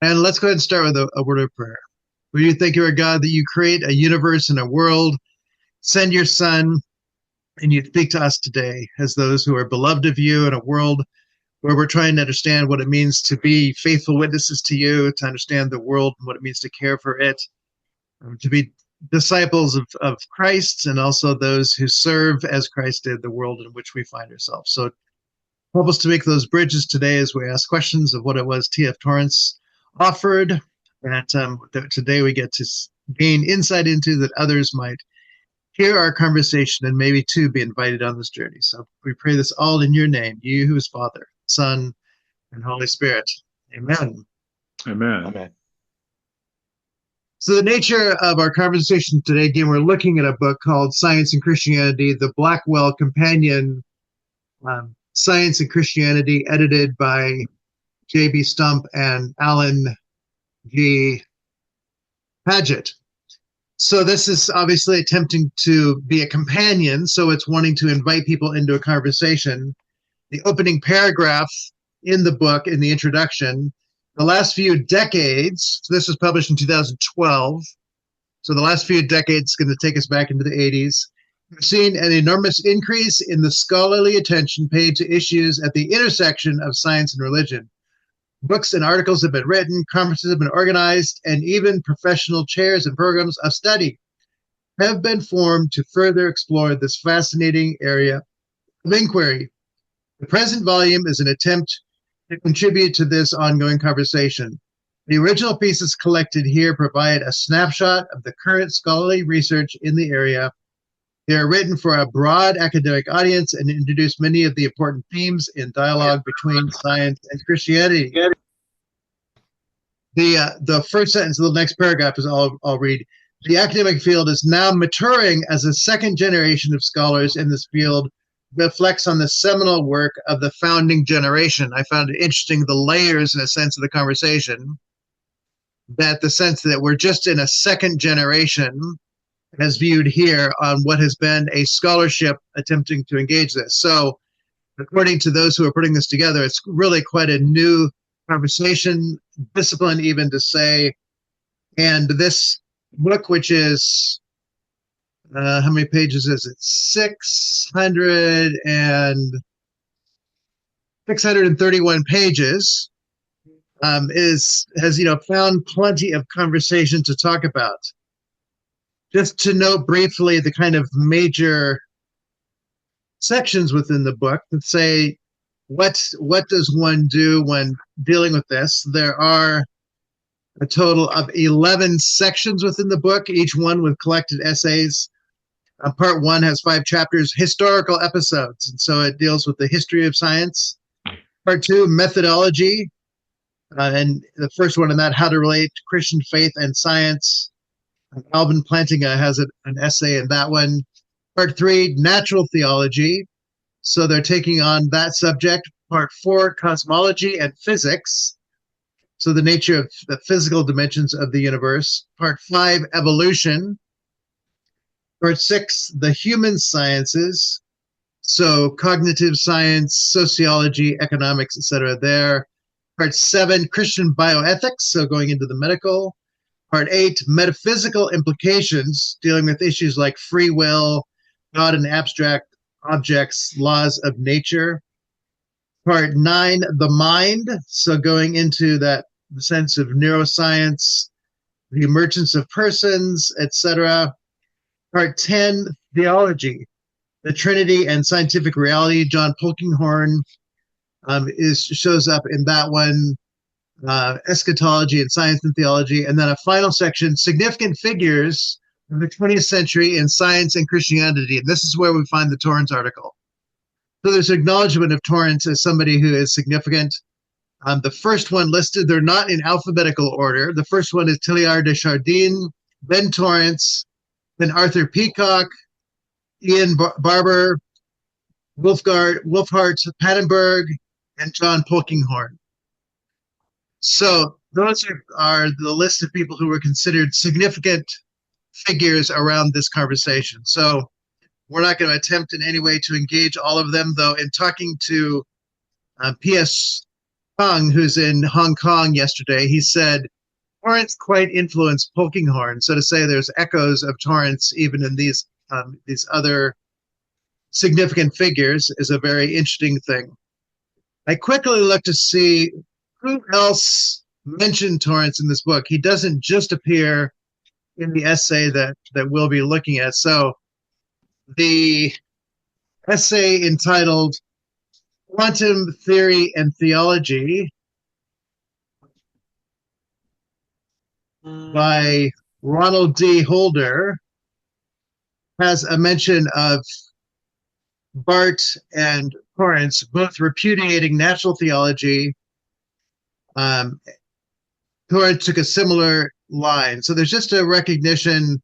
And let's go ahead and start with a word of prayer. We do thank you, our God, that you create a universe and a world, send your Son, and you speak to us today as those who are beloved of you in a world where we're trying to understand what it means to be faithful witnesses to you, to understand the world and what it means to care for it, to be disciples of Christ, and also those who serve as Christ did the world in which we find ourselves. So help us to make those bridges today as we ask questions of what it was T.F. Torrance offered, that today we get to gain insight into, that others might hear our conversation and maybe too be invited on this journey. So we pray this all in your name, you who is Father, Son, and Holy Spirit. Amen. Amen. Amen. So the nature of our conversation today, again, we're looking at a book called Science and Christianity, the Blackwell Companion, Science and Christianity, edited by J.B. Stump and Alan G. Padgett. So this is obviously attempting to be a companion, so it's wanting to invite people into a conversation. The opening paragraph in the book, in the introduction, the last few decades, so this was published in 2012, so the last few decades is going to take us back into the 80s, we've seen an enormous increase in the scholarly attention paid to issues at the intersection of science and religion. Books and articles have been written, conferences have been organized, and even professional chairs and programs of study have been formed to further explore this fascinating area of inquiry. The present volume is an attempt to contribute to this ongoing conversation. The original pieces collected here provide a snapshot of the current scholarly research in the area. They are written for a broad academic audience and introduce many of the important themes in dialogue between science and Christianity. The first sentence of the next paragraph is I'll read. The academic field is now maturing as a second generation of scholars in this field reflects on the seminal work of the founding generation. I found it interesting, the layers, in a sense, of the conversation, that the sense that we're just in a second generation as viewed here on what has been a scholarship attempting to engage this. So according to those who are putting this together, it's really quite a new conversation, discipline even to say. And this book, which is, how many pages is it? 631 pages, has found plenty of conversation to talk about. Just to note briefly the kind of major sections within the book that say what does one do when dealing with this. There are a total of 11 sections within the book, each one with collected essays. Part 1 has 5 chapters, historical episodes, and so it deals with the history of science. Part 2, methodology, and the first one in that, how to relate Christian faith and science. Alvin Plantinga has an essay in that one. Part 3, natural theology. So they're taking on that subject. Part 4, cosmology and physics. So the nature of the physical dimensions of the universe. Part 5, evolution. Part 6, the human sciences. So cognitive science, sociology, economics, etc. there. Part 7, Christian bioethics. So going into the medical. Part 8, metaphysical implications, dealing with issues like free will, God and abstract objects, laws of nature. Part 9, the mind, so going into the sense of neuroscience, the emergence of persons, etc. Part 10, theology, the Trinity and scientific reality. John Polkinghorne shows up in that one. Eschatology and science and theology, and then a final section, significant figures of the 20th century in science and Christianity. And this is where we find the Torrance article. So there's acknowledgement of Torrance as somebody who is significant. The first one listed, they're not in alphabetical order. The first one is Teilhard de Chardin, then Torrance, then Arthur Peacock, Ian Barber, Wolfhart Pannenberg, and John Polkinghorne. So those are the list of people who were considered significant figures around this conversation. So we're not going to attempt in any way to engage all of them, though in talking to P.S. Kung, who's in Hong Kong yesterday, he said Torrance quite influenced Polkinghorne. So to say there's echoes of Torrance even in these other significant figures is a very interesting thing. I quickly looked to see who else mentioned Torrance in this book. He doesn't just appear in the essay that we'll be looking at. So the essay entitled Quantum Theory and Theology by Ronald D. Holder has a mention of Bart and Torrance both repudiating natural theology. Torrance took a similar line. So there's just a recognition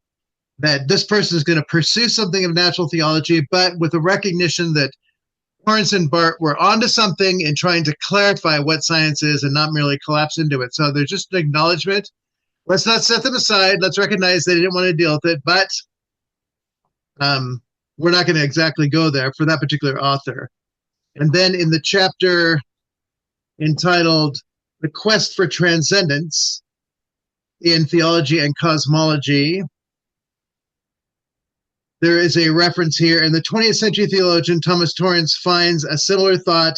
that this person is going to pursue something of natural theology, but with a recognition that Torrance and Bart were onto something and trying to clarify what science is and not merely collapse into it. So there's just an acknowledgement. Let's not set them aside. Let's recognize they didn't want to deal with it, but we're not going to exactly go there for that particular author. And then in the chapter entitled The Quest for Transcendence in Theology and Cosmology, there is a reference here, and the 20th century theologian Thomas Torrance finds a similar thought: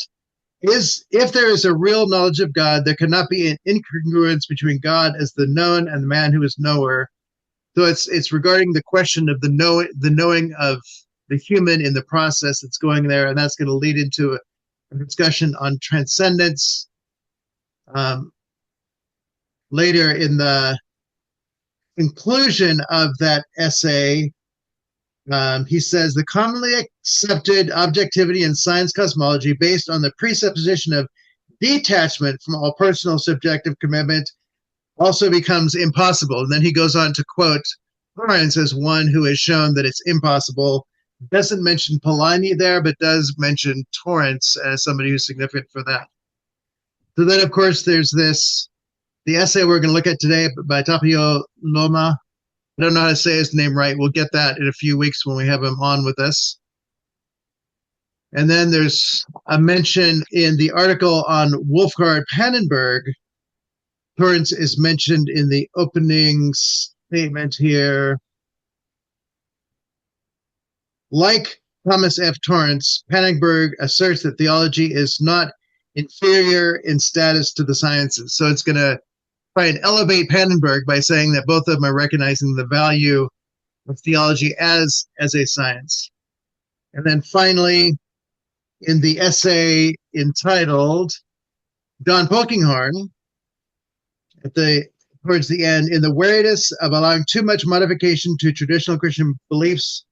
if there is a real knowledge of God, there cannot be an incongruence between God as the known and the man who is knower. So it's regarding the question of the knowing of the human in the process that's going there, and that's going to lead into a discussion on transcendence. Later in the conclusion of that essay, he says the commonly accepted objectivity in science cosmology based on the presupposition of detachment from all personal subjective commitment also becomes impossible. And then he goes on to quote Torrance as one who has shown that it's impossible. Doesn't mention Polanyi there, but does mention Torrance as somebody who's significant for that. So then, of course, there's the essay we're going to look at today by Tapio Luoma. I don't know how to say his name right. We'll get that in a few weeks when we have him on with us. And then there's a mention in the article on Wolfgard Pannenberg. Torrance is mentioned in the opening statement here. Like Thomas F. Torrance, Pannenberg asserts that theology is not inferior in status to the sciences. So it's going to try and elevate Pannenberg by saying that both of them are recognizing the value of theology as a science. And then finally, in the essay entitled Don Polkinghorne, towards the end, in the wariness of allowing too much modification to traditional Christian beliefs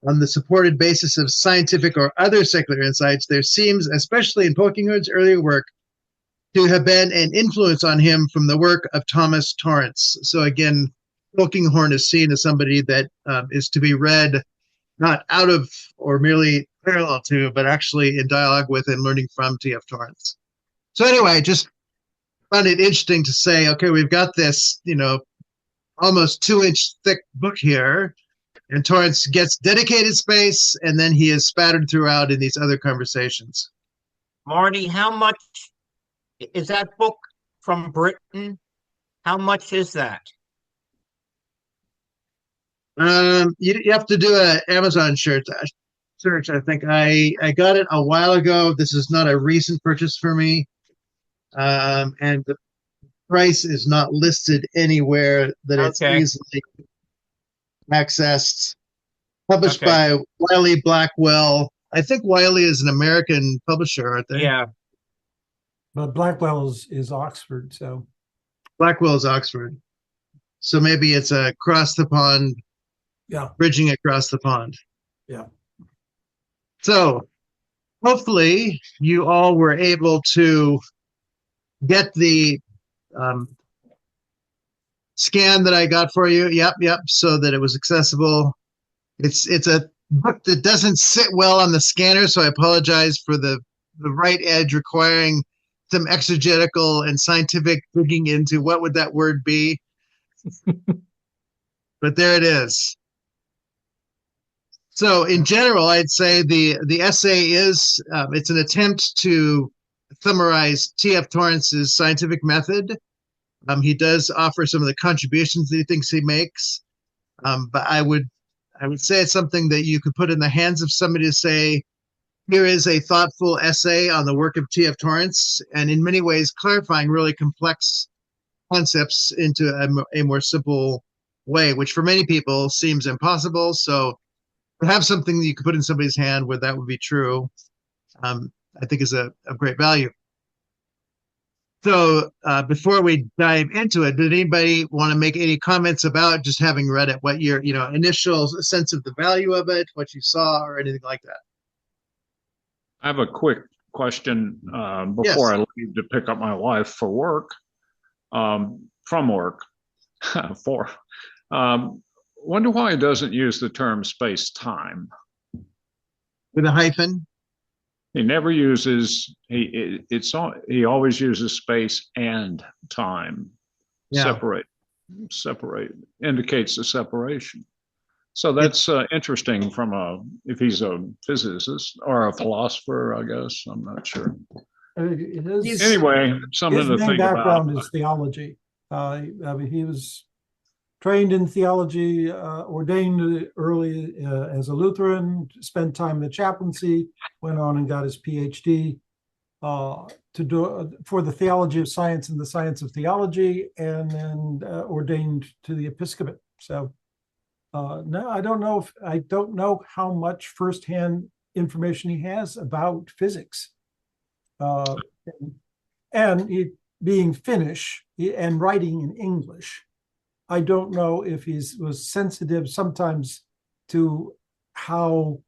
on the supported basis of scientific or other secular insights, there seems, especially in Polkinghorne's earlier work, to have been an influence on him from the work of Thomas Torrance. So again, Polkinghorne is seen as somebody that is to be read not out of or merely parallel to, but actually in dialogue with and learning from T.F. Torrance. So anyway, just found it interesting to say, okay, we've got this, almost 2-inch thick book here, and Torrance gets dedicated space, and then he is spattered throughout in these other conversations. Marty, how much is that book from Britain? How much is that? You have to do an Amazon search. I think I got it a while ago. This is not a recent purchase for me, and the price is not listed anywhere that it's easily accessed. Published by Wiley-Blackwell. I think Wiley is an American publisher, aren't they? Yeah. But Blackwell is Oxford, so. Blackwell is Oxford. So maybe it's across the pond. Yeah. Bridging across the pond. Yeah. So hopefully you all were able to get the scan that I got for you. Yep. So that it was accessible. It's a book that doesn't sit well on the scanner, so I apologize for the right edge requiring some exegetical and scientific digging into what would that word be. But there it is. So in general, I'd say the essay is it's an attempt to summarize T.F. Torrance's scientific method. He does offer some of the contributions that he thinks he makes, but I would say it's something that you could put in the hands of somebody to say, here is a thoughtful essay on the work of T.F. Torrance, and in many ways clarifying really complex concepts into a more simple way, which for many people seems impossible. So to have something that you could put in somebody's hand where that would be true, I think is of great value. So before we dive into it, did anybody want to make any comments about just having read it, what your initial sense of the value of it, what you saw, or anything like that? I have a quick question before Yes. I leave to pick up my wife for work, from work. Wonder why he doesn't use the term space-time. With a hyphen? He never uses, he always uses space and time. Yeah. Separate, indicates the separation. So that's interesting if he's a physicist or a philosopher, I guess. I'm not sure. Anyway, something to think about. His background is theology. I mean, he was trained in theology, ordained early as a Lutheran, spent time in the chaplaincy, went on and got his PhD for the theology of science and the science of theology, and then ordained to the episcopate. So no, I don't know how much firsthand information he has about physics. And he, being Finnish and writing in English, I don't know if he was sensitive sometimes to how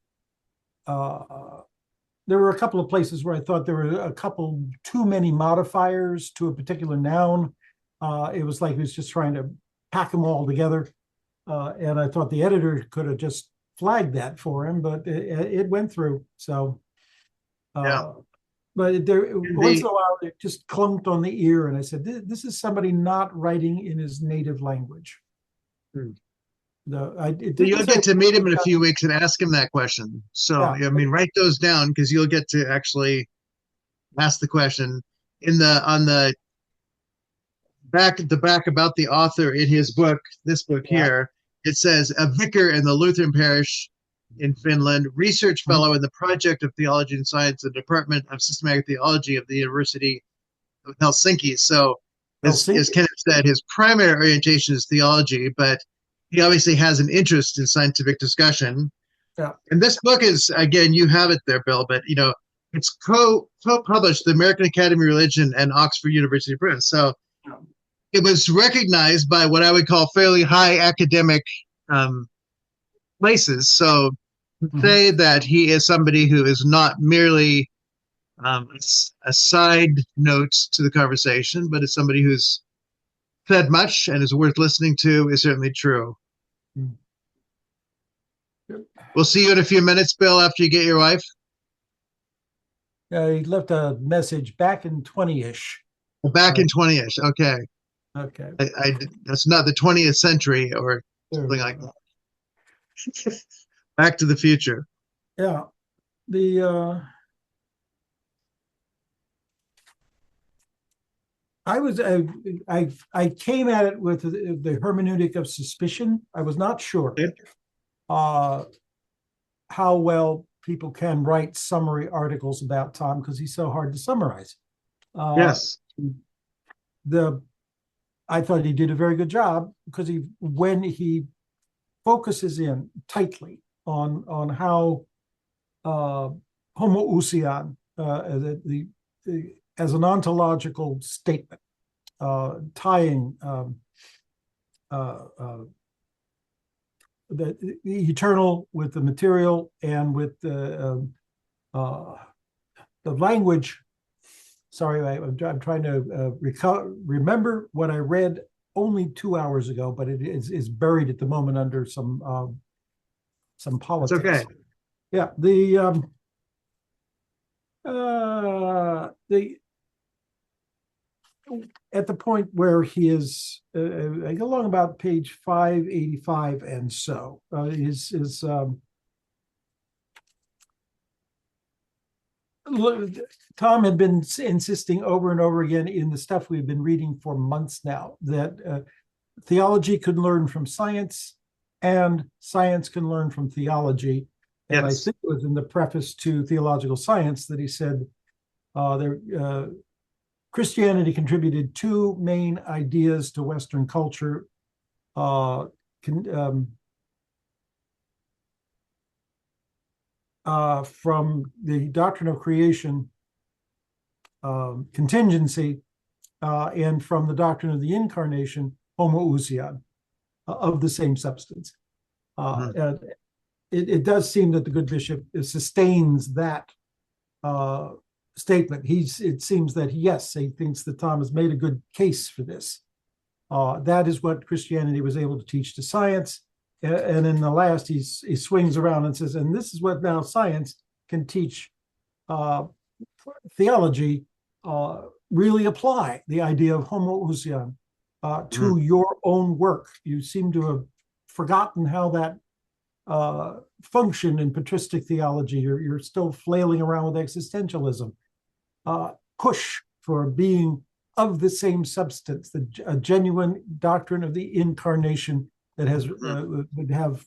there were a couple of places where I thought there were a couple too many modifiers to a particular noun. It was like he was just trying to pack them all together. And I thought the editor could have just flagged that for him, but it went through. So, Yeah. But once in a while, it just clunked on the ear, and I said, "This is somebody not writing in his native language." You'll get to meet him in a few weeks and ask him that question. So, yeah. I mean, write those down because you'll get to actually ask the question. On the back about the author in his book, this book here, it says a vicar in the Lutheran parish in Finland, research fellow in the Project of Theology and Science, the Department of Systematic Theology of the University of Helsinki. So, as Kenneth said, his primary orientation is theology, but he obviously has an interest in scientific discussion. Yeah. And this book is, again, you have it there, Bill, but it's co-published, the American Academy of Religion and Oxford University Press. So it was recognized by what I would call fairly high academic places. So say that he is somebody who is not merely a side note to the conversation, but is somebody who's said much and is worth listening to is certainly true. We'll see you in a few minutes, Bill, after you get your wife. He left a message back in 20-ish. Back in 20-ish. Okay. Okay. That's not the 20th century or something like that. Back to the Future. Yeah. I came at it with the hermeneutic of suspicion. I was not sure how well people can write summary articles about Tom because he's so hard to summarize. Yes. I thought he did a very good job because when he focuses in tightly on how homoousion as an ontological statement, tying the eternal with the material and with the language. Sorry, I'm trying to remember what I read only 2 hours ago, but it is buried at the moment under some politics. It's okay. Yeah, at the point where he is, I go along about page 585, and so Tom had been insisting over and over again in the stuff we've been reading for months now that theology could learn from science and science can learn from theology. And Yes. I think it was in the preface to Theological Science that he said Christianity contributed two main ideas to Western culture. From the doctrine of creation, contingency, and from the doctrine of the incarnation, homoousion, of the same substance. And it does seem that the good bishop sustains that statement. It seems that, yes, he thinks that Tom has made a good case for this. That is what Christianity was able to teach to science. And in the last, he swings around and says, and this is what now science can teach theology, really apply the idea of homoousion to your own work. You seem to have forgotten how that functioned in patristic theology. You're still flailing around with existentialism. Push for being of the same substance, a genuine doctrine of the incarnation that has would have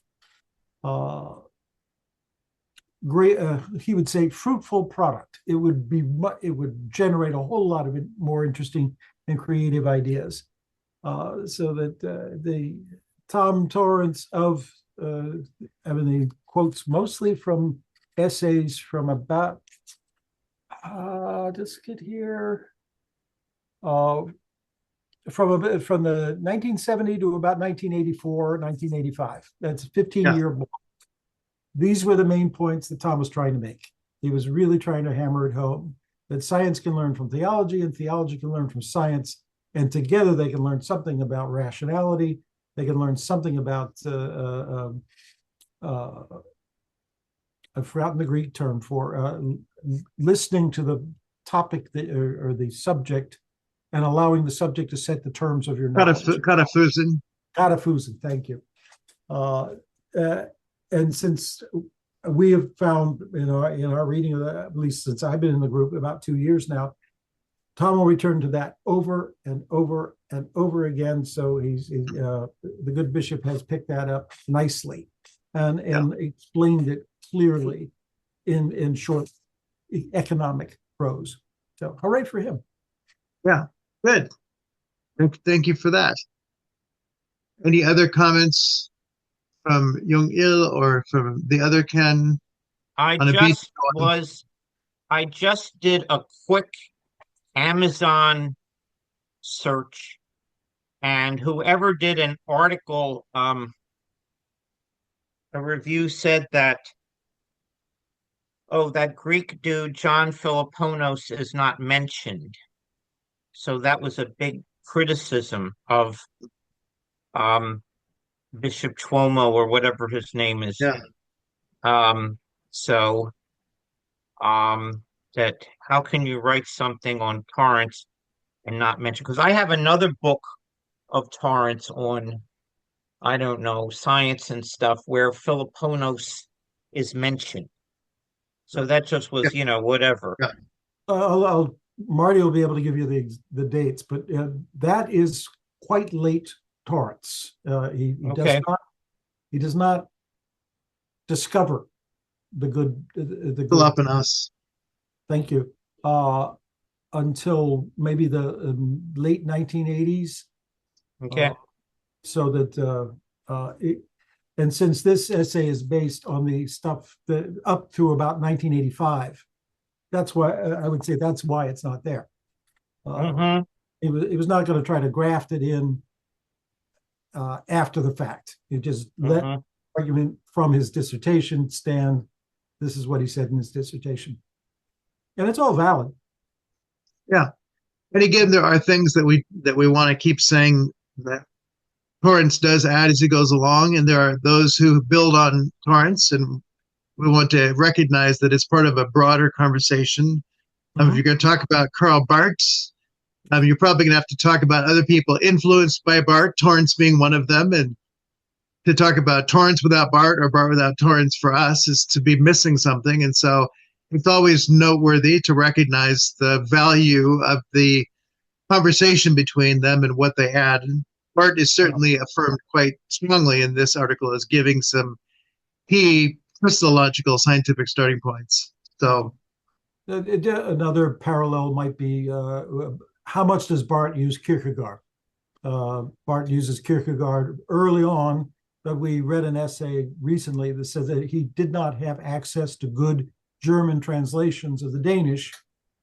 great, he would say, fruitful product. It would generate a whole lot of more interesting and creative ideas. So that the Tom Torrance of he quotes mostly from essays from about just get here. From the 1970 to about 1984, 1985. That's a 15-year block. These were the main points that Tom was trying to make. He was really trying to hammer it home that science can learn from theology and theology can learn from science, and together they can learn something about rationality. They can learn something about I've forgotten the Greek term for listening to the topic or the subject and allowing the subject to set the terms of your knowledge. Katafusin, thank you. And since we have found in our reading of that, at least since I've been in the group about 2 years now, Tom will return to that over and over and over again. So the good bishop has picked that up nicely and explained it clearly in short economic prose. So hooray for him. Yeah, good. Thank you for that. Any other comments from Jung Il or from the other Ken? I just did a quick Amazon search, and whoever did an article, a review said that, that Greek dude, John Philoponos, is not mentioned. So that was a big criticism of Bishop Tuomo or whatever his name is. Yeah. That how can you write something on Torrance and not mention? Because I have another book of Torrance on, I don't know, science and stuff where Philoponos is mentioned. So that just was, whatever. Yeah. Marty will be able to give you the dates, but that is quite late Torrance. He does not discover the good. Philoponos. Thank you. Until maybe the late 1980s. Okay. So that and since this essay is based on the stuff that up to about 1985, that's why I would say that's why it's not there. It was not going to try to graft it in after the fact. It just let argument from his dissertation stand. This is what he said in his dissertation, and it's all valid. Yeah, and again, there are things that we want to keep saying that Torrance does add as he goes along, and there are those who build on Torrance, and we want to recognize that it's part of a broader conversation. If you're going to talk about Karl Barth, you're probably going to have to talk about other people influenced by Barth, Torrance being one of them. And to talk about Torrance without Barth or Barth without Torrance for us is to be missing something. And so it's always noteworthy to recognize the value of the conversation between them and what they add. And Bart is certainly affirmed quite strongly in this article as giving some key Christological scientific starting points. So another parallel might be how much does Bart use Kierkegaard? Bart uses Kierkegaard early on, but we read an essay recently that said that he did not have access to good German translations of the Danish,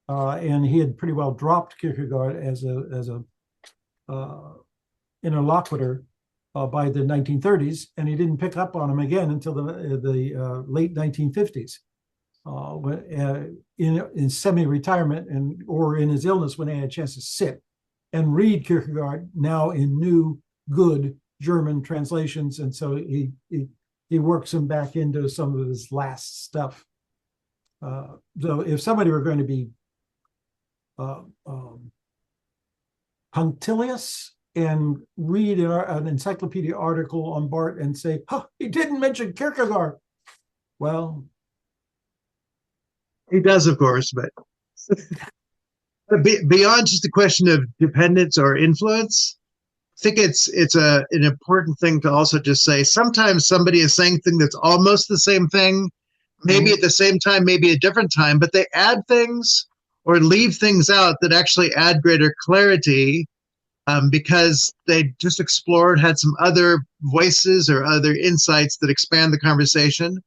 and he had pretty well dropped Kierkegaard as a interlocutor by the 1930s, and he didn't pick up on him again until the late 1950s. In semi-retirement or in his illness, when he had a chance to sit and read Kierkegaard now in new, good German translations, and so he works him back into some of his last stuff. So if somebody were going to be punctilious and read an encyclopedia article on Bart and say, "Huh, he didn't mention Kierkegaard," well, he does, of course, but beyond just the question of dependence or influence, I think it's an important thing to also just say sometimes somebody is saying something that's almost the same thing, maybe at the same time, maybe a different time, but they add things or leave things out that actually add greater clarity because they just explored, had some other voices or other insights that expand the conversation.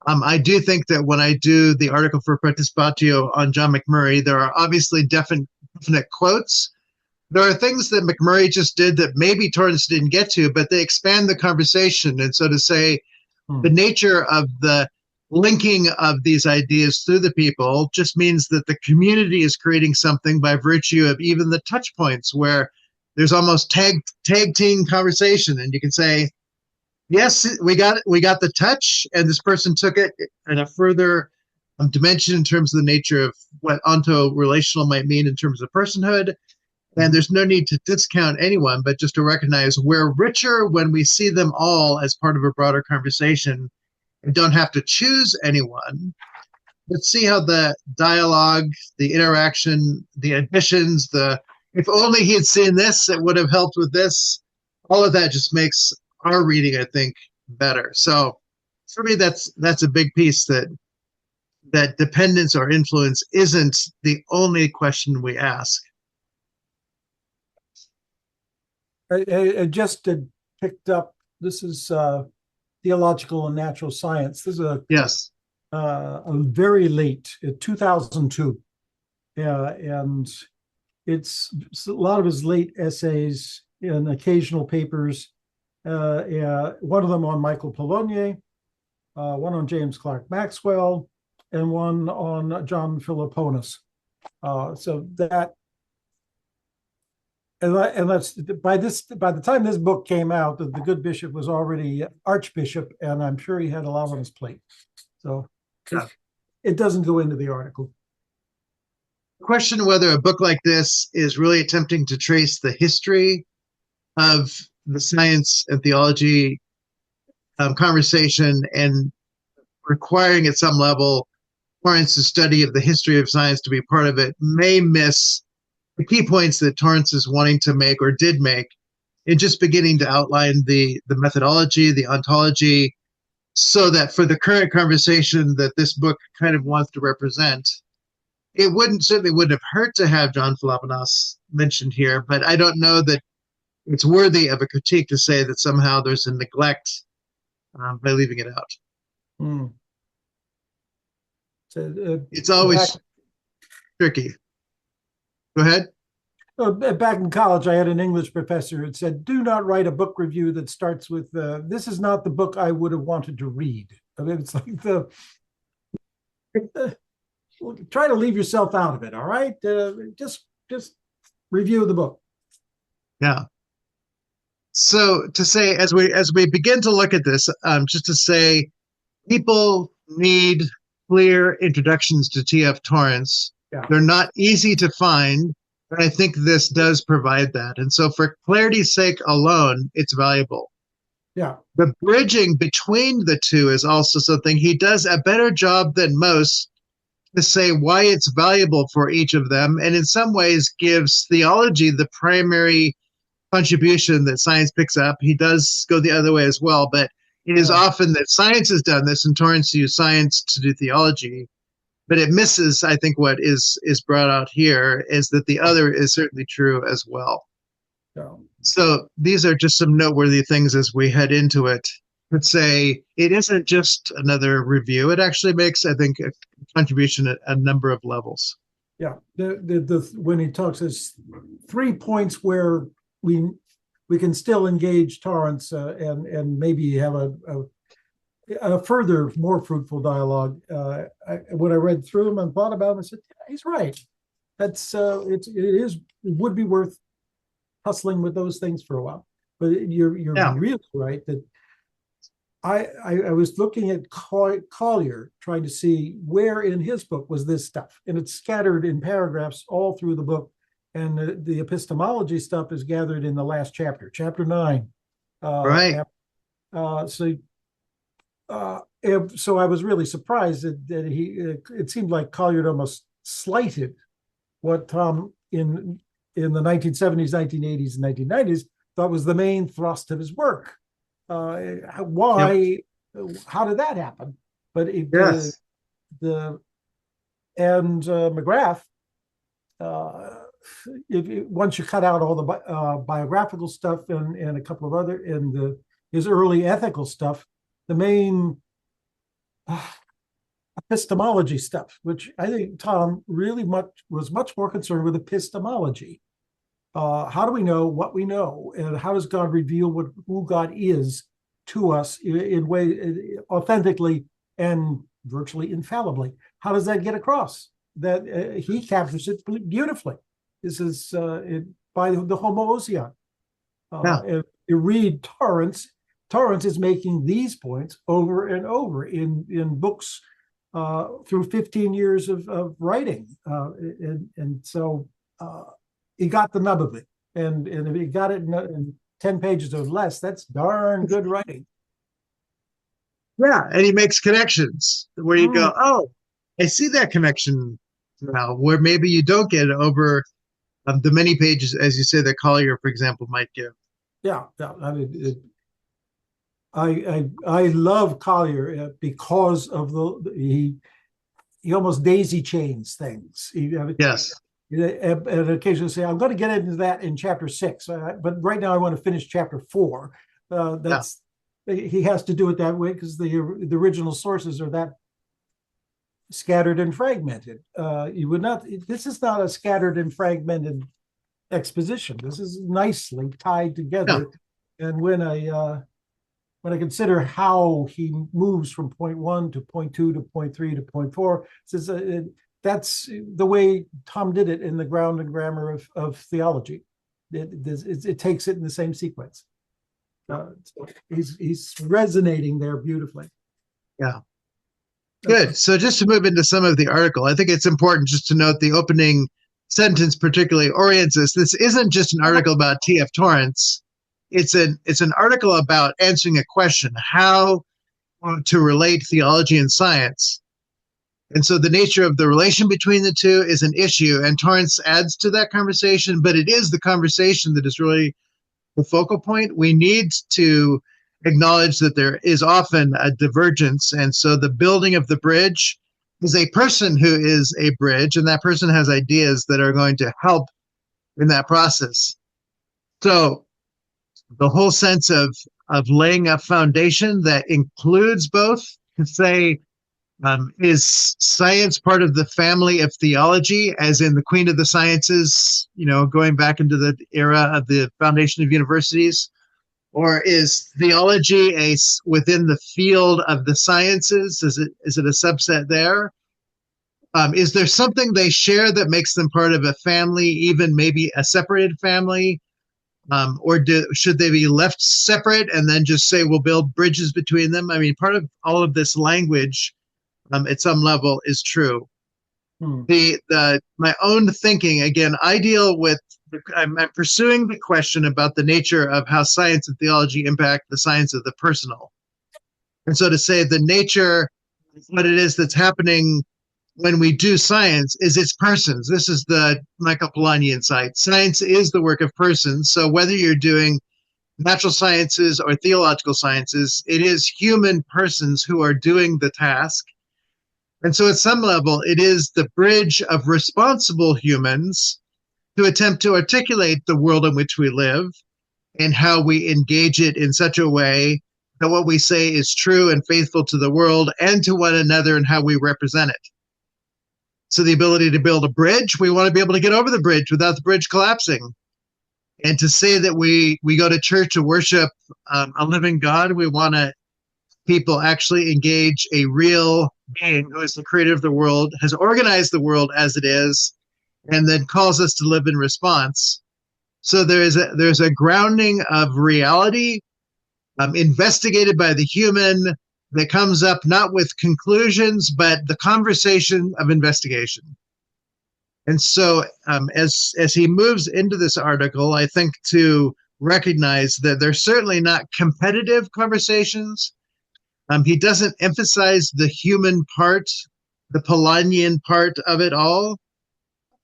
I do think that when I do the article for Participatio on John McMurray, there are obviously definite quotes. There are things that McMurray just did that maybe Torrance didn't get to, but they expand the conversation. And so to say the nature of the linking of these ideas through the people just means that the community is creating something by virtue of even the touch points where there's almost tag team conversation. And you can say, yes, we got the touch, and this person took it in a further dimension in terms of the nature of what onto-relational might mean in terms of personhood. And there's no need to discount anyone, but just to recognize we're richer when we see them all as part of a broader conversation and don't have to choose anyone. But see how the dialogue, the interaction, the additions, if only he had seen this, it would have helped with this. All of that just makes our reading, I think, better. So for me, that's a big piece that dependence or influence isn't the only question we ask. I just picked up, this is Theological and Natural Science. This is a very late, 2002. And it's a lot of his late essays and occasional papers. One of them on Michael Polanyi, one on James Clerk Maxwell, and one on John Philoponus. So that, and that's by the time this book came out, the good bishop was already archbishop, and I'm sure he had a lot on his plate. So it doesn't go into the article. Question whether a book like this is really attempting to trace the history of the science and theology conversation and requiring at some level Torrance's study of the history of science to be part of it may miss the key points that Torrance is wanting to make or did make in just beginning to outline the methodology, the ontology, so that for the current conversation that this book kind of wants to represent, it certainly wouldn't have hurt to have John Philoponus mentioned here, but I don't know that it's worthy of a critique to say that somehow there's a neglect by leaving it out. So, it's always tricky. Go ahead. Back in college, I had an English professor who said, do not write a book review that starts with, this is not the book I would have wanted to read. I mean, it's like try to leave yourself out of it, all right? Just review the book. Yeah. So to say, as we begin to look at this, just to say, people need clear introductions to T.F. Torrance. Yeah. They're not easy to find, but I think this does provide that. And so for clarity's sake alone, it's valuable. Yeah. The bridging between the two is also something he does a better job than most to say why it's valuable for each of them, and in some ways gives theology the primary contribution that science picks up. He does go the other way as well, but it is often that science has done this, and Torrance used science to do theology. But it misses, I think, what is brought out here is that the other is certainly true as well. Yeah. So these are just some noteworthy things as we head into it. Let's say it isn't just another review. It actually makes, I think, a contribution at a number of levels. Yeah. When he talks, there's 3 points where we can still engage Torrance and maybe have a further, more fruitful dialogue. When I read through them and thought about them, I said, yeah, he's right. It would be worth hustling with those things for a while. But you're really right that I was looking at Collier, trying to see where in his book was this stuff, and it's scattered in paragraphs all through the book. And the epistemology stuff is gathered in the last chapter, chapter 9. Right. So I was really surprised that it seemed like Collier almost slighted what Tom in the 1970s, 1980s, and 1990s thought was the main thrust of his work. Why? Yep. How did that happen? But McGrath, once you cut out all the biographical stuff and a couple of other his early ethical stuff, the main epistemology stuff, which I think Tom really was much more concerned with epistemology. How do we know what we know, and how does God reveal who God is to us in way authentically and virtually infallibly? How does that get across? That he captures it beautifully. This is by the homoousion. If you read Torrance, Torrance is making these points over and over in books through 15 years of writing, and so he got the nub of it. And if he got it in 10 pages or less, that's darn good writing. Yeah, and he makes connections where you go, oh, I see that connection now, where maybe you don't get it over the many pages, as you say, that Collier, for example, might give. Yeah. I mean, I love Collier because of he almost daisy chains things. Yes. And occasionally say, I'm going to get into that in chapter 6, but right now I want to finish chapter 4. He has to do it that way because the original sources are that scattered and fragmented. This is not a scattered and fragmented exposition. This is nicely tied together. Yeah. And when I consider how he moves from point 1 to point 2 to point 3 to point 4, that's the way Tom did it in the Ground and Grammar of Theology. It takes it in the same sequence. So he's resonating there beautifully. Yeah. Good. So just to move into some of the article, I think it's important just to note the opening sentence particularly orients us. This isn't just an article about T.F. Torrance. It's an article about answering a question, how to relate theology and science. And so the nature of the relation between the two is an issue, and Torrance adds to that conversation, but it is the conversation that is really the focal point. We need to acknowledge that there is often a divergence, and so the building of the bridge is a person who is a bridge, and that person has ideas that are going to help in that process. So the whole sense of laying a foundation that includes both, to say, is science part of the family of theology, as in the Queen of the Sciences, going back into the era of the foundation of universities? Or is theology within the field of the sciences? Is it a subset there? Is there something they share that makes them part of a family, even maybe a separated family? Or should they be left separate and then just say we'll build bridges between them? I mean, part of all of this language at some level is true. My own thinking, again, I deal with, I'm pursuing the question about the nature of how science and theology impact the science of the personal. And so to say the nature, what it is that's happening when we do science is it's persons. This is the Michael Polanyi insight. Science is the work of persons. So whether you're doing natural sciences or theological sciences, it is human persons who are doing the task. And so at some level, it is the bridge of responsible humans to attempt to articulate the world in which we live and how we engage it in such a way that what we say is true and faithful to the world and to one another and how we represent it. So the ability to build a bridge, we want to be able to get over the bridge without the bridge collapsing. And to say that we go to church to worship a living God, we want to people actually engage a real being who is the creator of the world, has organized the world as it is, and then calls us to live in response. So there's a grounding of reality investigated by the human that comes up not with conclusions, but the conversation of investigation. And so as he moves into this article, I think to recognize that they're certainly not competitive conversations. He doesn't emphasize the human part, the Polanyian part of it all,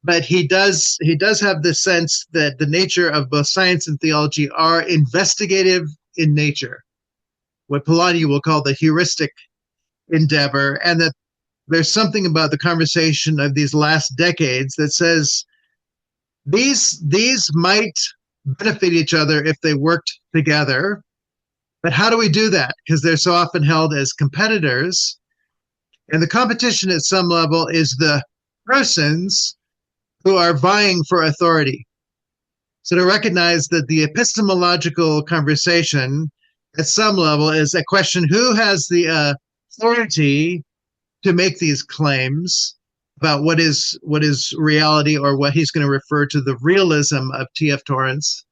but he does have the sense that the nature of both science and theology are investigative in nature, what Polanyi will call the heuristic endeavor, and that there's something about the conversation of these last decades that says these might benefit each other if they worked together. But how do we do that? Because they're so often held as competitors. And the competition at some level is the persons who are vying for authority. So to recognize that the epistemological conversation at some level is a question, who has the authority to make these claims about what is reality, or what he's going to refer to the realism of T.F. Torrance.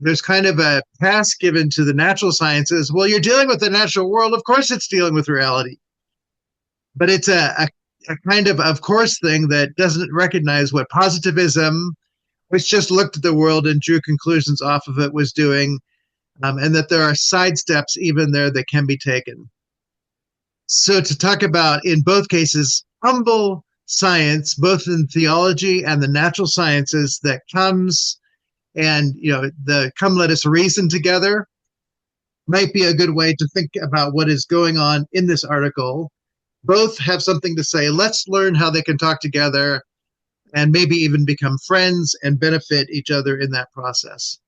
There's kind of a task given to the natural sciences. Well, you're dealing with the natural world. Of course it's dealing with reality. But it's a kind of course thing that doesn't recognize what positivism, which just looked at the world and drew conclusions off of it, was doing, and that there are side steps even there that can be taken. So to talk about, in both cases, humble science, both in theology and the natural sciences, that comes and, come let us reason together, might be a good way to think about what is going on in this article. Both have something to say. Let's learn how they can talk together and maybe even become friends and benefit each other in that process.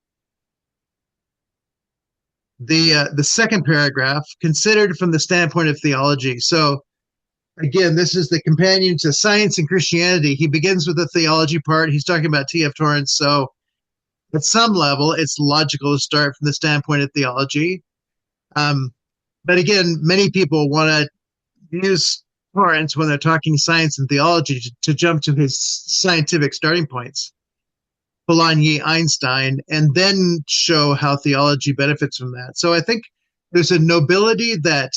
The second paragraph, considered from the standpoint of theology. So again, this is the companion to Science and Christianity. He begins with the theology part. He's talking about T.F. Torrance. So at some level, it's logical to start from the standpoint of theology. But again, many people want to use Torrance when they're talking science and theology to jump to his scientific starting points, Polanyi, Einstein, and then show how theology benefits from that. So I think there's a nobility that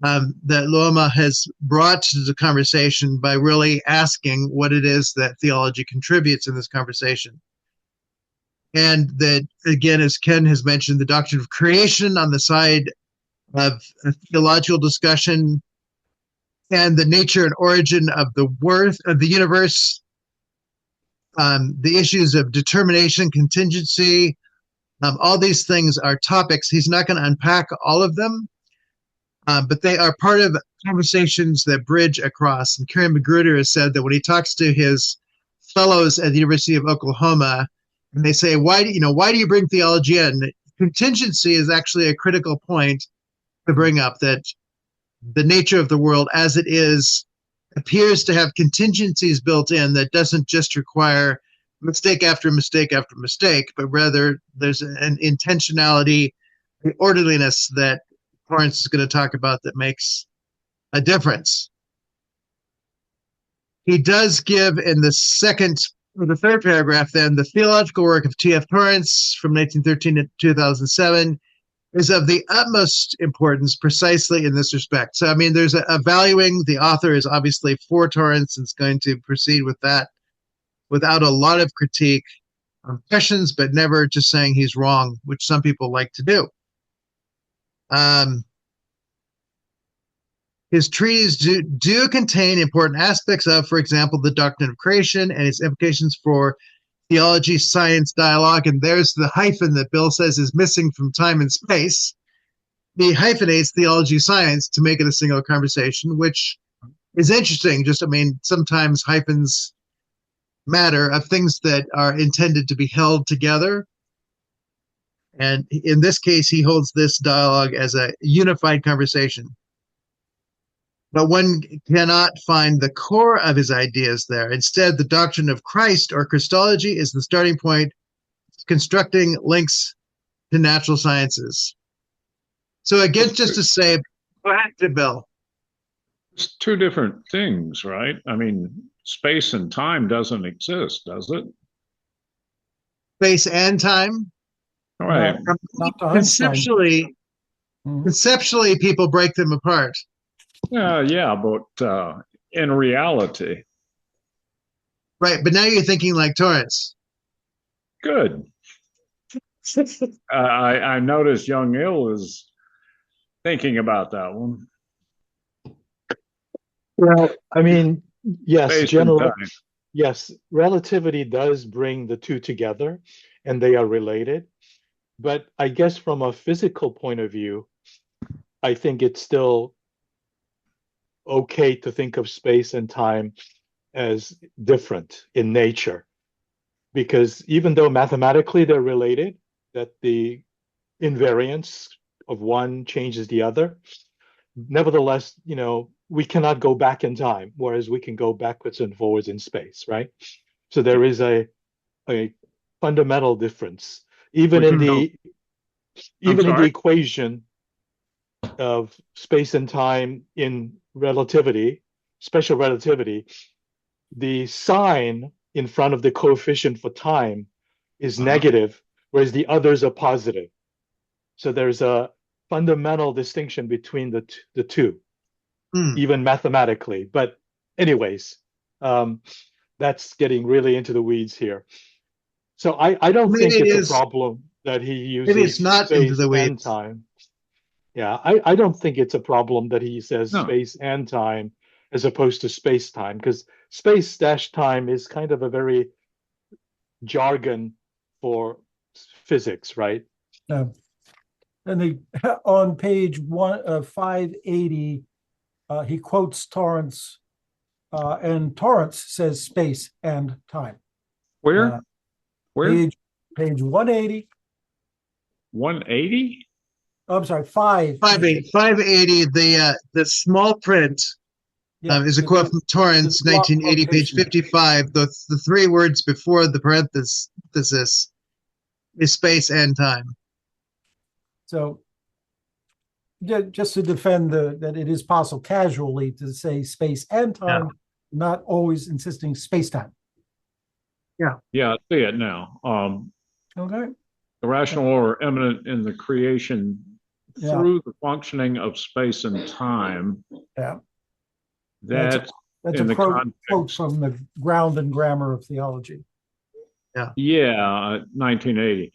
Luoma has brought to the conversation by really asking what it is that theology contributes in this conversation. And that, again, as Ken has mentioned, the doctrine of creation on the side of a theological discussion, and the nature and origin of the worth of the universe, the issues of determination, contingency, all these things are topics. He's not going to unpack all of them, but they are part of conversations that bridge across. And Karen Magruder has said that when he talks to his fellows at the University of Oklahoma, and they say, why do you bring theology in? Contingency is actually a critical point to bring up, that the nature of the world as it is appears to have contingencies built in that doesn't just require mistake after mistake after mistake, but rather there's an intentionality, an orderliness that Torrance is going to talk about that makes a difference. He does give in the third paragraph, then, the theological work of T.F. Torrance from 1913 to 2007 is of the utmost importance precisely in this respect. So, I mean, there's a valuing. The author is obviously for Torrance and is going to proceed with that without a lot of critique, questions, but never just saying he's wrong, which some people like to do. His treatises do contain important aspects of, for example, the doctrine of creation and its implications for theology, science, dialogue. And there's the hyphen that Bill says is missing from time and space. He hyphenates theology, science to make it a single conversation, which is interesting. Just, I mean, sometimes hyphens matter of things that are intended to be held together. And in this case, he holds this dialogue as a unified conversation. But one cannot find the core of his ideas there. Instead, the doctrine of Christ or Christology is the starting point, constructing links to natural sciences. So again, just to say, go ahead, Bill. It's two different things, right? I mean, space and time doesn't exist, does it? Space and time? All right. Not to Conceptually, conceptually, people break them apart. Yeah, but in reality. Right, but now you're thinking like Torrance. Good. I noticed young Ill is thinking about that one. Well, I mean, yes, Space and generally, time. yes, relativity does bring the two together and they are related. But I guess from a physical point of view, I think it's still okay to think of space and time as different in nature. Because even though mathematically they're related, that the invariance of one changes the other, nevertheless, you know, we cannot go back in time, whereas we can go backwards and forwards in space, right? So there is a fundamental difference, even in the equation of space and time in relativity, special relativity. The sign in front of the coefficient for time is negative, whereas the others are positive. So there's a fundamental distinction between the two, even mathematically. But anyways, that's getting really into the weeds here. So I don't think it's a problem that he uses maybe it's not into the weeds. And time. Yeah, I don't think it's a problem that he says space and time as opposed to space time, because space dash time is kind of a very jargon for physics, right? And on page 580, he quotes Torrance, and Torrance says space and time. Where? Page 180. 180? Oh, I'm sorry, 580. The small print is a quote from Torrance, 1980, page 55. The three words before the parenthesis is space and time. So just to defend that it is possible casually to say space and time, not always insisting space-time. Yeah, I see it now. Okay. The rational order immanent in the creation through the functioning of space and time. Yeah. That's a quote from the Ground and Grammar of Theology. Yeah, 1980.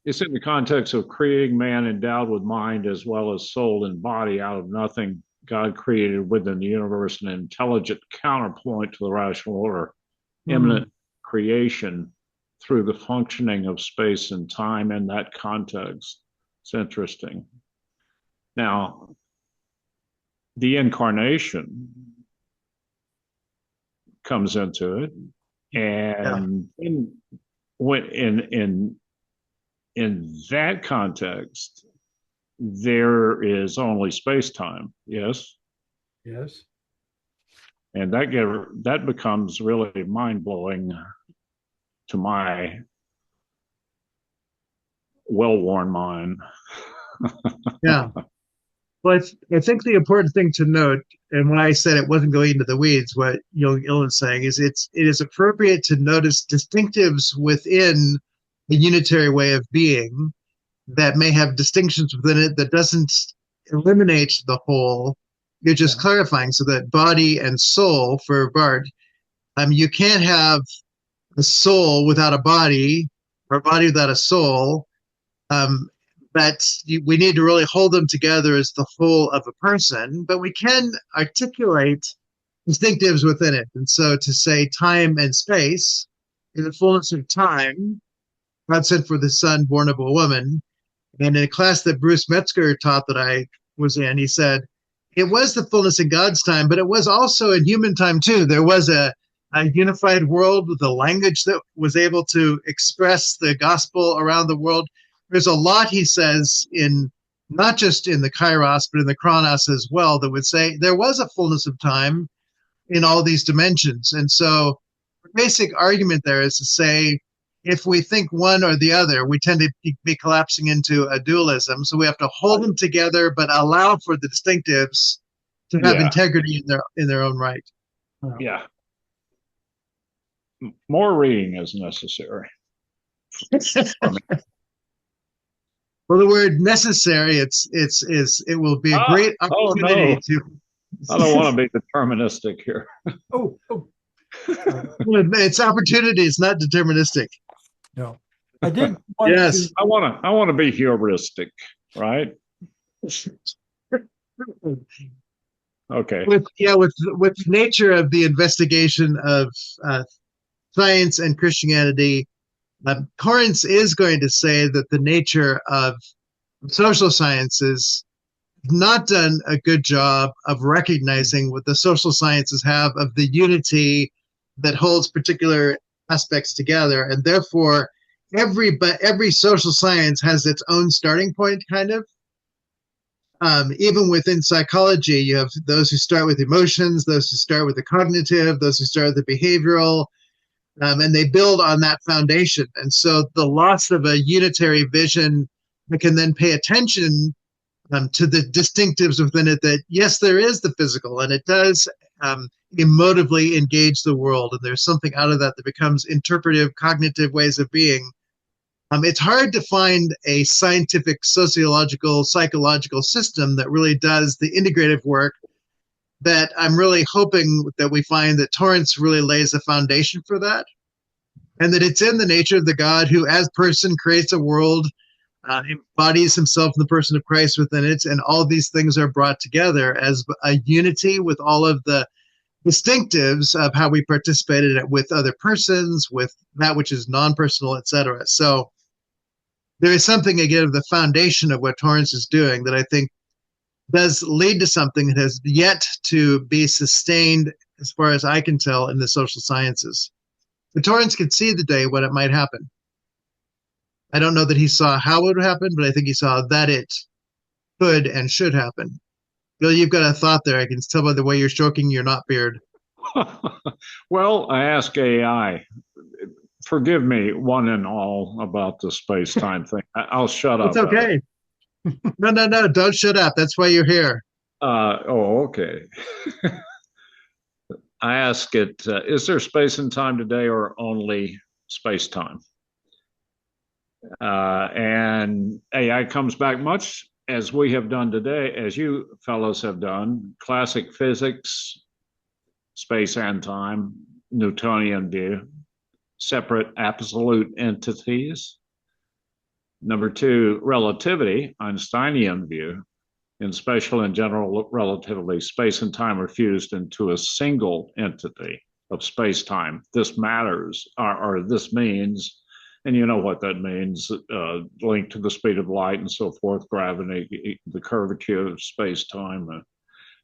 It's in the context of creating man endowed with mind as well as soul and body out of nothing. God created within the universe an intelligent counterpoint to the rational order, immanent creation through the functioning of space and time in that context. It's interesting. Now, the incarnation comes into it, and in that context, there is only space-time. Yes. And that becomes really mind-blowing to my well-worn mind. Well, I think the important thing to note, and when I said it wasn't going into the weeds, what Young Il is saying is it is appropriate to notice distinctives within a unitary way of being that may have distinctions within it that doesn't eliminate the whole. You're just clarifying, so that body and soul for Bart, you can't have a soul without a body or a body without a soul. But we need to really hold them together as the whole of a person, but we can articulate distinctives within it. And so to say time and space, in the fullness of time, God sent for the Son born of a woman. And in a class that Bruce Metzger taught that I was in, he said, it was the fullness in God's time, but it was also in human time too. There was a unified world with a language that was able to express the gospel around the world. There's a lot, he says, in not just in the Kairos, but in the Chronos as well, that would say there was a fullness of time in all these dimensions. And so the basic argument there is to say, if we think one or the other, we tend to be collapsing into a dualism. So we have to hold them together, but allow for the distinctives to have integrity in their own right. Yeah. More reading is necessary. Well, the word necessary, it will be a great opportunity to. I don't want to be deterministic here. It's opportunity. It's not deterministic. No, I did. Want Yes, to, I want to be heuristic, right? Okay. with the nature of the investigation of science and Christianity, Torrance is going to say that the nature of social sciences not done a good job of recognizing what the social sciences have of the unity that holds particular aspects together, and therefore every social science has its own starting point, kind of. Even within psychology, you have those who start with emotions, those who start with the cognitive, those who start with the behavioral, and they build on that foundation. And so the loss of a unitary vision that can then pay attention to the distinctives within it, that yes, there is the physical, and it does emotively engage the world, and there's something out of that that becomes interpretive, cognitive ways of being. It's hard to find a scientific, sociological, psychological system that really does the integrative work that I'm really hoping that we find that Torrance really lays a foundation for that, and that it's in the nature of the God who, as person, creates a world, embodies himself in the person of Christ within it, and all these things are brought together as a unity with all of the distinctives of how we participated with other persons, with that which is non-personal, etc. So there is something, again, of the foundation of what Torrance is doing that I think does lead to something that has yet to be sustained, as far as I can tell, in the social sciences. But Torrance could see the day when it might happen. I don't know that he saw how it would happen, but I think he saw that it could and should happen. Bill, you've got a thought there. I can tell by the way you're stroking your not beard. Well, I ask AI. Forgive me, one and all, about the space-time thing. I'll shut up. It's okay. No, don't shut up. That's why you're here. Okay. I ask it, is there space and time today or only space-time? And AI comes back much as we have done today, as you fellows have done, classic physics, space and time, Newtonian view, separate absolute entities. Number two, relativity, Einsteinian view. In special and general relativity, space and time are fused into a single entity of space-time. This matters, or this means, and you know what that means, linked to the speed of light and so forth, gravity, the curvature of space-time.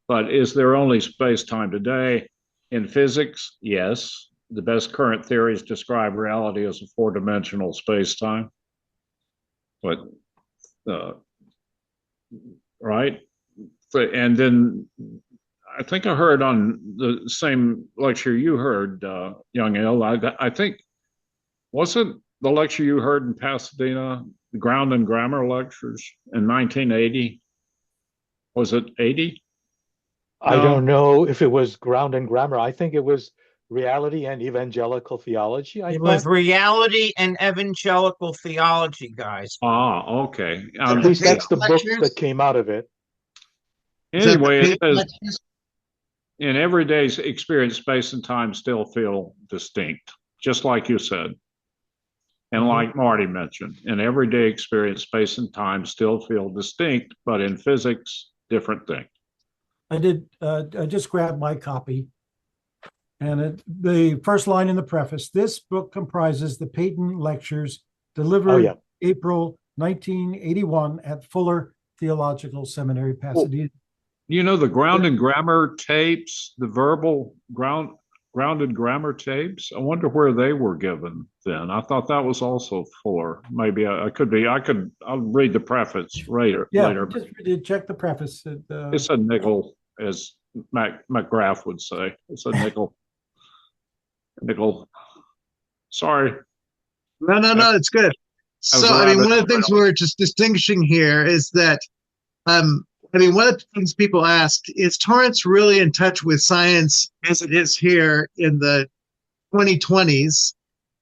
But is there only space-time today? In physics, yes. The best current theories describe reality as a four-dimensional space-time. But, right? And then I think I heard on the same lecture you heard, Young Il, I think, wasn't the lecture you heard in Pasadena, the Ground and Grammar lectures in 1980? Was it 80? I don't know if it was Ground and Grammar. I think it was Reality and Evangelical Theology. It was reality and evangelical theology, guys. Okay. At least that's the book that came out of it. Anyway, it says, in everyday experience, space and time still feel distinct, just like you said. And like Marty mentioned, in everyday experience, space and time still feel distinct, but in physics, different thing. I just grabbed my copy. And the first line in the preface, this book comprises the Peyton lectures delivered April 1981 at Fuller Theological Seminary, Pasadena. You know, the ground and grammar tapes, the verbal grounded grammar tapes, I wonder where they were given then. I thought that was also Fuller. Maybe I'll read the preface later. Just check the preface. It's a nickel, as McGrath would say. It's a nickel. Sorry. No, it's good. So, I mean, one of the things we're just distinguishing here is that, one of the things people ask, is Torrance really in touch with science as it is here in the 2020s?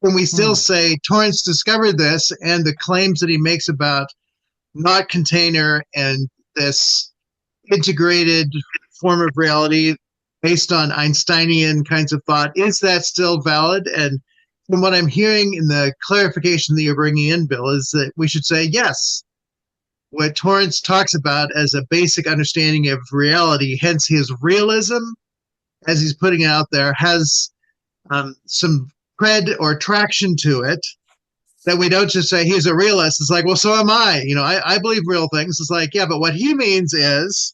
Can we still say Torrance discovered this, and the claims that he makes about not container and this integrated form of reality based on Einsteinian kinds of thought, is that still valid? And from what I'm hearing in the clarification that you're bringing in, Bill, is that we should say yes. What Torrance talks about as a basic understanding of reality, hence his realism, as he's putting it out there, has some cred or traction to it, that we don't just say he's a realist. It's like, well, so am I. I believe real things. It's like, yeah, but what he means is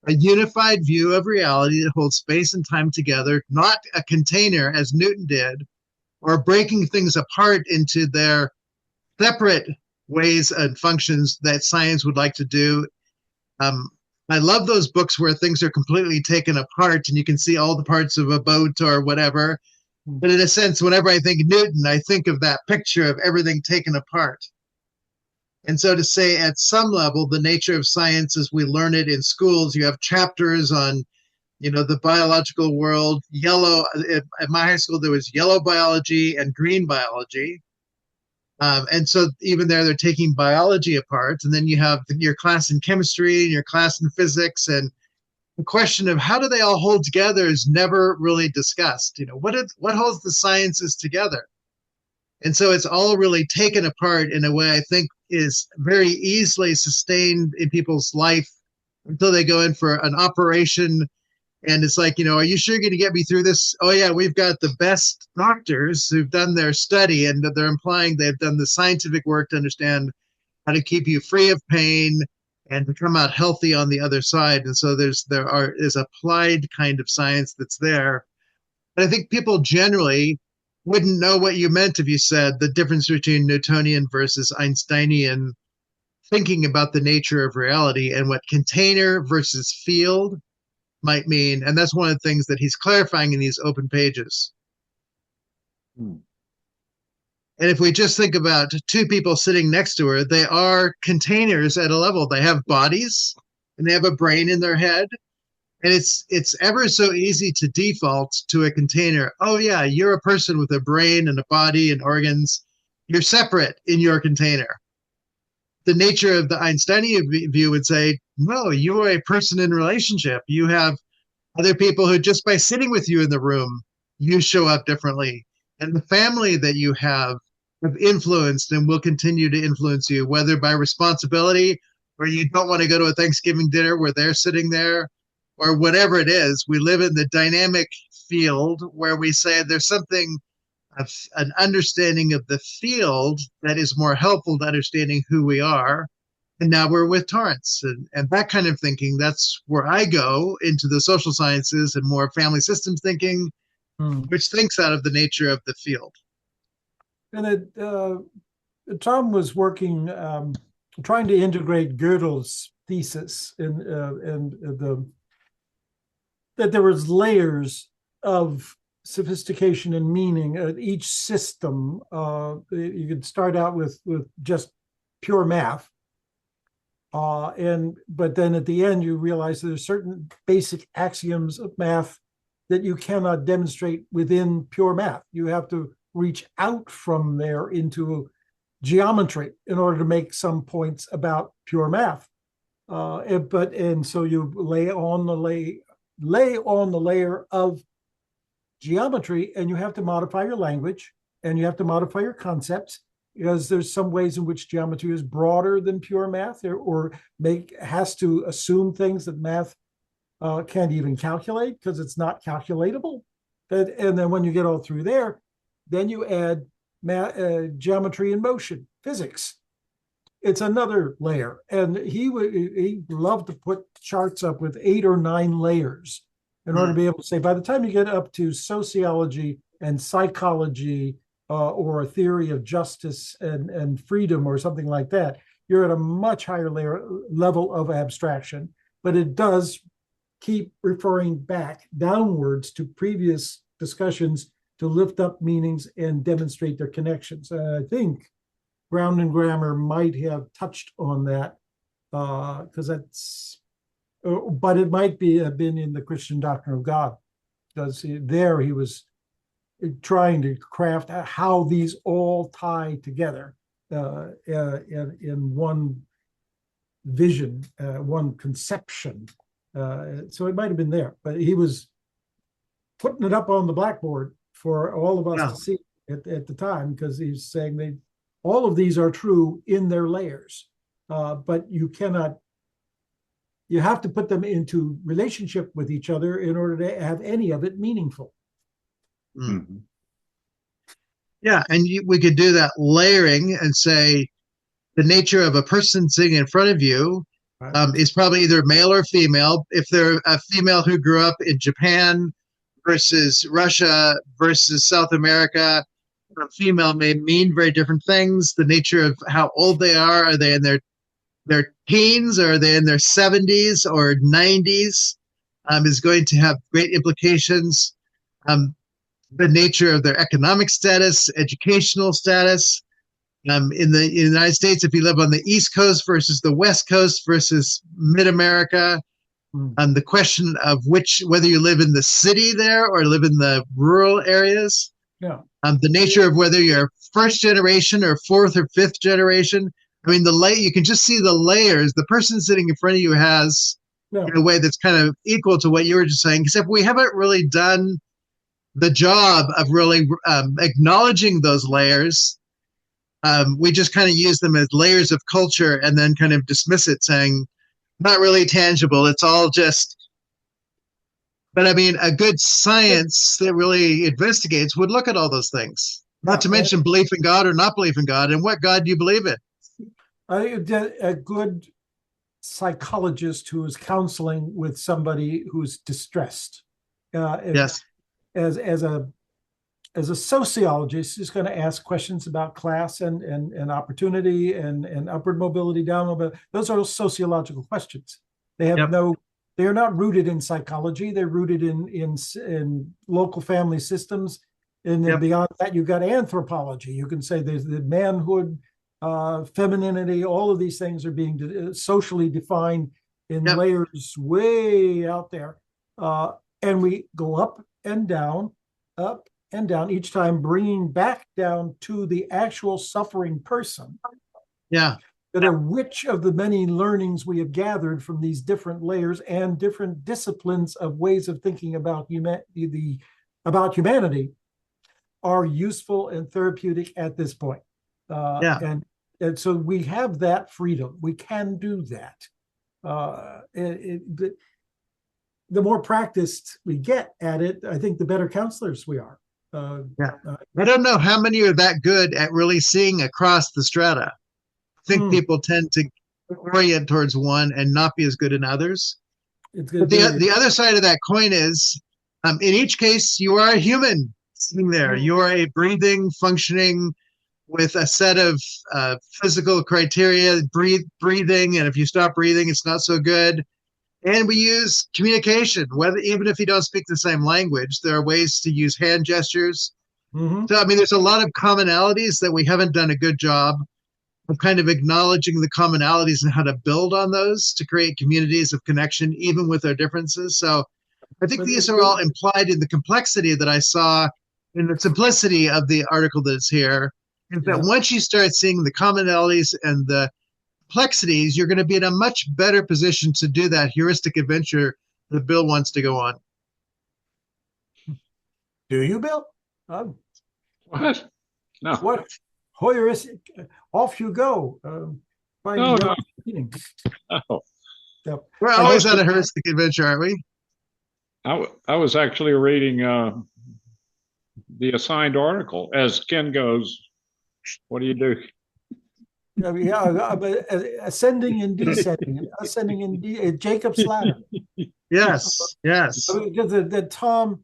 a unified view of reality that holds space and time together, not a container as Newton did, or breaking things apart into their separate ways and functions that science would like to do. I love those books where things are completely taken apart and you can see all the parts of a boat or whatever. But in a sense, whenever I think Newton, I think of that picture of everything taken apart. And so to say at some level, the nature of science as we learn it in schools, you have chapters on, the biological world. Yellow, at my high school, there was yellow biology and green biology. And so even there, they're taking biology apart. And then you have your class in chemistry and your class in physics. And the question of how do they all hold together is never really discussed. What holds the sciences together? And so it's all really taken apart in a way I think is very easily sustained in people's life until they go in for an operation. And it's like, are you sure you're going to get me through this? Oh, yeah, we've got the best doctors who've done their study, and they're implying they've done the scientific work to understand how to keep you free of pain and to come out healthy on the other side. And so there is applied kind of science that's there. But I think people generally wouldn't know what you meant if you said the difference between Newtonian versus Einsteinian thinking about the nature of reality and what container versus field might mean. And that's one of the things that he's clarifying in these open pages. And if we just think about two people sitting next to her, they are containers at a level. They have bodies and they have a brain in their head. And it's ever so easy to default to a container. Oh, yeah, you're a person with a brain and a body and organs. You're separate in your container. The nature of the Einsteinian view would say, no, you are a person in relationship. You have other people who just by sitting with you in the room, you show up differently. And the family that you have influenced and will continue to influence you, whether by responsibility or you don't want to go to a Thanksgiving dinner where they're sitting there, or whatever it is. We live in the dynamic field where we say there's something of an understanding of the field that is more helpful to understanding who we are. And now we're with Torrance and that kind of thinking. That's where I go into the social sciences and more family systems thinking, which thinks out of the nature of the field. And Tom was working, trying to integrate Gödel's thesis that there was layers of sophistication and meaning at each system. You could start out with just pure math, but then at the end you realize there's certain basic axioms of math that you cannot demonstrate within pure math. You have to reach out from there into geometry in order to make some points about pure math. And so you lay on the layer of geometry, and you have to modify your language, and you have to modify your concepts, because there's some ways in which geometry is broader than pure math, or has to assume things that math can't even calculate because it's not calculatable. And then when you get all through there, then you add geometry in motion, physics. It's another layer. And he loved to put charts up with 8 or 9 layers in order to be able to say, by the time you get up to sociology and psychology, or a theory of justice and freedom or something like that, you're at a much higher level of abstraction. But it does keep referring back downwards to previous discussions to lift up meanings and demonstrate their connections. I think Ground and Grammar might have touched on that, because but it might have been in the Christian Doctrine of God, because there he was trying to craft how these all tie together in one vision, one conception. So it might have been there, but he was putting it up on the blackboard for all of us to see at the time, because he's saying all of these are true in their layers, but you have to put them into relationship with each other in order to have any of it meaningful. Mm-hmm. Yeah, and we could do that layering and say the nature of a person sitting in front of you is probably either male or female. If they're a female who grew up in Japan versus Russia versus South America, a female may mean very different things. The nature of how old they are they in their teens, or are they in their 70s or 90s, is going to have great implications. The nature of their economic status, educational status. In the United States, if you live on the East Coast versus the West Coast versus Mid-America, the question of whether you live in the city there or live in the rural areas, the nature of whether you're first generation or fourth or fifth generation. I mean, you can just see the layers. The person sitting in front of you has in a way that's kind of equal to what you were just saying, except we haven't really done the job of really acknowledging those layers. We just kind of use them as layers of culture and then kind of dismiss it, saying not really tangible. It's all just. But I mean, a good science that really investigates would look at all those things. Not to mention belief in God or not belief in God, and what God do you believe in? A good psychologist who is counseling with somebody who's distressed. Yes. As a sociologist, is going to ask questions about class and opportunity and upward mobility, downward mobility. Those are sociological questions. They have they are not rooted in psychology. They're rooted in local family systems. And then beyond that, you've got anthropology. You can say there's the manhood, femininity, all of these things are being socially defined in layers way out there. And we go up and down, each time bringing back down to the actual suffering person. Yeah. That are which of the many learnings we have gathered from these different layers and different disciplines of ways of thinking about humanity are useful and therapeutic at this point. And so we have that freedom. We can do that. The more practiced we get at it, I think the better counselors we are. I don't know how many are that good at really seeing across the strata. I think people tend to orient towards one and not be as good in others. But the other side of that coin is, in each case, you are a human sitting there. You are a breathing, functioning with a set of physical criteria, breathing, and if you stop breathing, it's not so good. And we use communication, even if you don't speak the same language, there are ways to use hand gestures. So, I mean, there's a lot of commonalities that we haven't done a good job of kind of acknowledging the commonalities and how to build on those to create communities of connection, even with our differences. So I think these are all implied in the complexity that I saw in the simplicity of the article that's here. Is that once you start seeing the commonalities and the complexities, you're going to be in a much better position to do that heuristic adventure that Bill wants to go on. Do you, Bill? What? No. What? Hoyer, off you go. Find No, your no. meeting. Oh, Yep. We're always on a heuristic adventure, aren't we? I was actually reading the assigned article. As Ken goes, what do you do? Ascending and descending, ascending and Jacob's ladder. Yes, yes. Because the Tom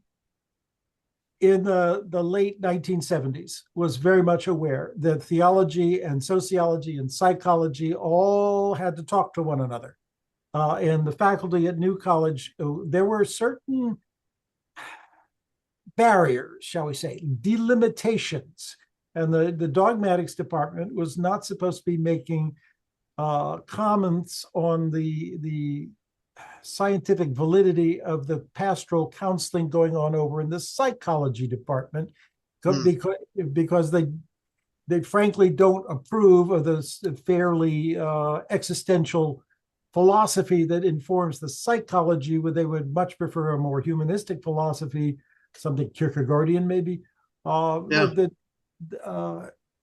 in the late 1970s was very much aware that theology and sociology and psychology all had to talk to one another. And the faculty at New College, there were certain barriers, shall we say, delimitations. And the dogmatics department was not supposed to be making comments on the scientific validity of the pastoral counseling going on over in the psychology department, because they frankly don't approve of the fairly existential philosophy that informs the psychology, where they would much prefer a more humanistic philosophy, something Kierkegaardian maybe,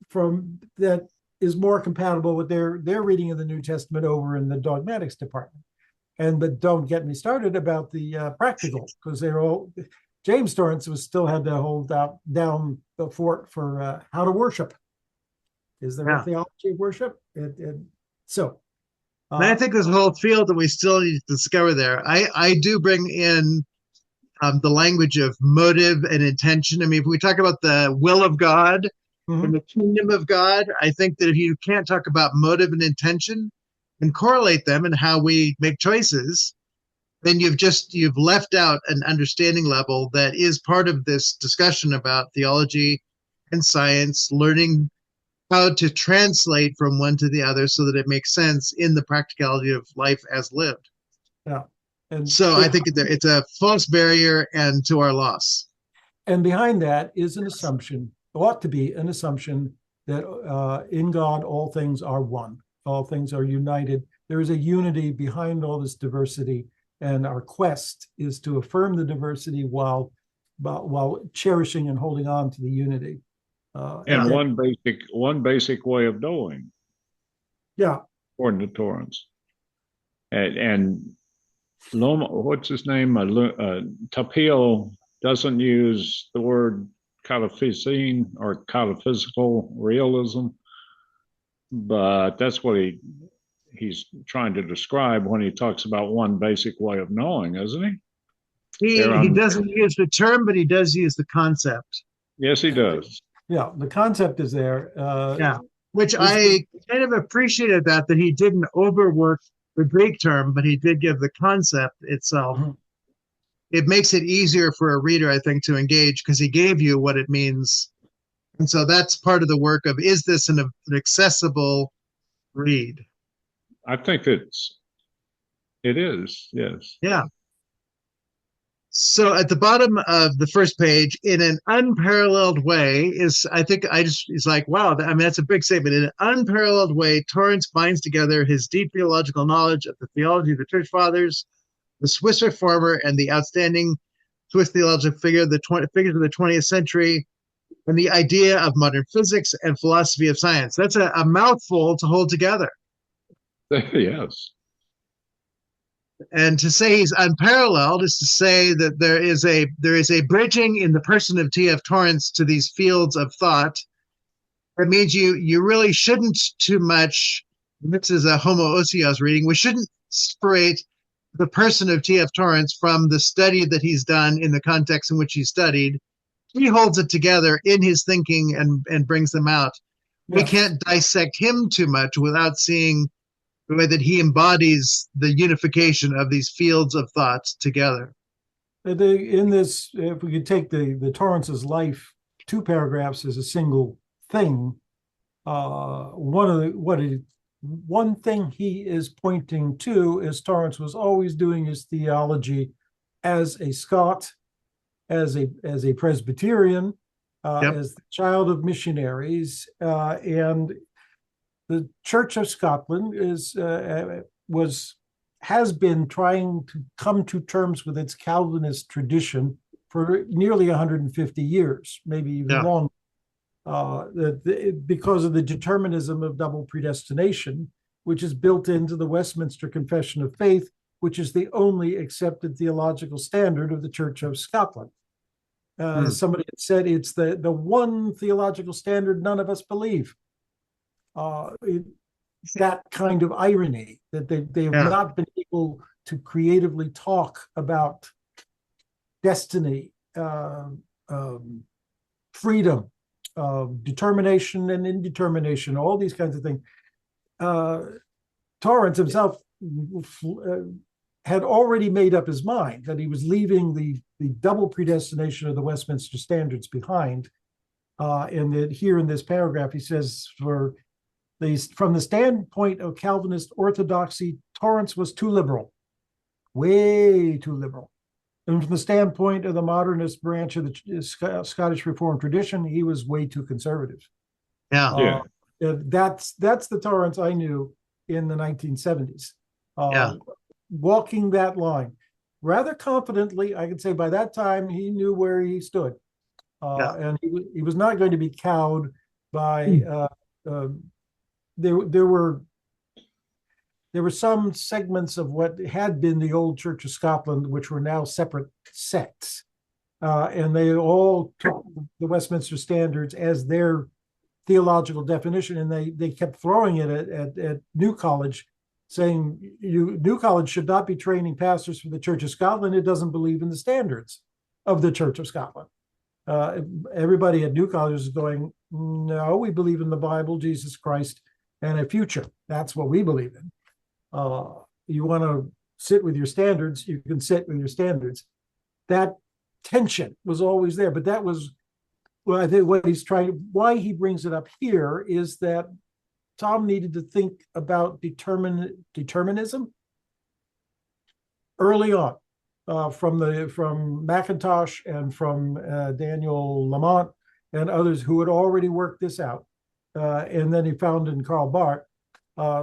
from that is more compatible with their reading of the New Testament over in the dogmatics department. But don't get me started about the practical, because they're all, James Torrance still had to hold down the fort for how to worship. Is there a theology of worship? So And I think there's a whole field that we still need to discover there. I do bring in the language of motive and intention. I mean, if we talk about the will of God and the kingdom of God, I think that if you can't talk about motive and intention and correlate them and how we make choices, then you've left out an understanding level that is part of this discussion about theology and science, learning how to translate from one to the other so that it makes sense in the practicality of life as lived. Yeah. And so I think it's a false barrier and to our loss. And behind that is an assumption, ought to be an assumption, that in God all things are one. All things are united. There is a unity behind all this diversity, and our quest is to affirm the diversity while cherishing and holding on to the unity. And one basic way of knowing. Yeah. According to Torrance. And Luoma, what's his name? Tapio doesn't use the word cataphysine or cataphysical realism, but that's what he's trying to describe when he talks about one basic way of knowing, isn't he? He doesn't use the term, but he does use the concept. Yes, he does. Yeah, the concept is there. Which I kind of appreciated that he didn't overwork the Greek term, but he did give the concept itself. It makes it easier for a reader, I think, to engage because he gave you what it means. And so that's part of the work of, is this an accessible read? I think it is, yes. Yeah. So at the bottom of the first page, in an unparalleled way, he's like, wow, I mean, that's a big statement. In an unparalleled way, Torrance binds together his deep theological knowledge of the theology of the Church Fathers, the Swiss reformer, and the outstanding Swiss theological figures of the 20th century, and the idea of modern physics and philosophy of science. That's a mouthful to hold together. Yes. And to say he's unparalleled is to say that there is a bridging in the person of T.F. Torrance to these fields of thought. It means you really shouldn't too much. This is a homoousios reading. We shouldn't separate the person of T.F. Torrance from the study that he's done in the context in which he studied. He holds it together in his thinking and brings them out. Yes. We can't dissect him too much without seeing the way that he embodies the unification of these fields of thought together. In this, if we could take the Torrance's life, 2 paragraphs as a single thing, one thing he is pointing to is Torrance was always doing his theology as a Scot, as a Presbyterian, as the child of missionaries, and the Church of Scotland has been trying to come to terms with its Calvinist tradition for nearly 150 years, maybe even longer. because of the determinism of double predestination, which is built into the Westminster Confession of Faith, which is the only accepted theological standard of the Church of Scotland. Somebody had said it's the one theological standard none of us believe. That kind of irony that they have not been able to creatively talk about destiny, freedom, determination and indetermination, all these kinds of things. Torrance himself had already made up his mind that he was leaving the double predestination of the Westminster Standards behind. And that here in this paragraph, he says, from the standpoint of Calvinist orthodoxy, Torrance was too liberal, way too liberal. And from the standpoint of the modernist branch of the Scottish Reformed tradition, he was way too conservative. That's the Torrance I knew in the 1970s. Walking that line rather confidently, I could say by that time he knew where he stood, and he was not going to be cowed by. There were some segments of what had been the old Church of Scotland, which were now separate sects, and they all took the Westminster Standards as their theological definition, and they kept throwing it at New College, saying New College should not be training pastors for the Church of Scotland. It doesn't believe in the standards of the Church of Scotland. Everybody at New College is going, no, we believe in the Bible, Jesus Christ, and a future. That's what we believe in. You want to sit with your standards, you can sit with your standards. That tension was always there, but that was, well, I think why he brings it up here is that Tom needed to think about determinism early on, from McIntosh and from Daniel Lamont and others who had already worked this out. And then he found in Karl Barth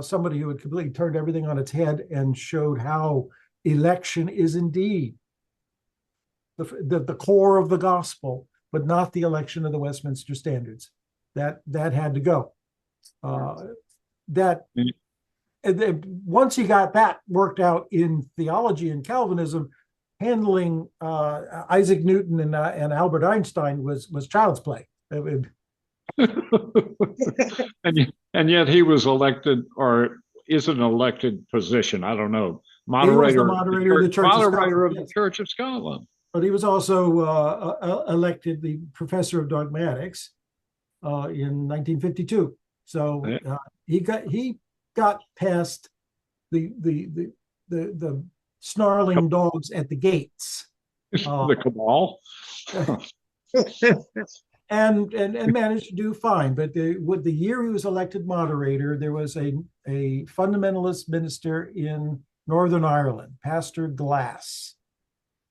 somebody who had completely turned everything on its head and showed how election is indeed the core of the gospel, but not the election of the Westminster Standards. That had to go. Once he got that worked out in theology and Calvinism, handling Isaac Newton and Albert Einstein was child's play. And yet he was elected, or is an elected position. I don't know. Moderator of the Church of Scotland. But he was also elected the professor of dogmatics in 1952. So he got past the snarling dogs at the gates, the cabal, and managed to do fine. But the year he was elected moderator, there was a fundamentalist minister in Northern Ireland, Pastor Glass,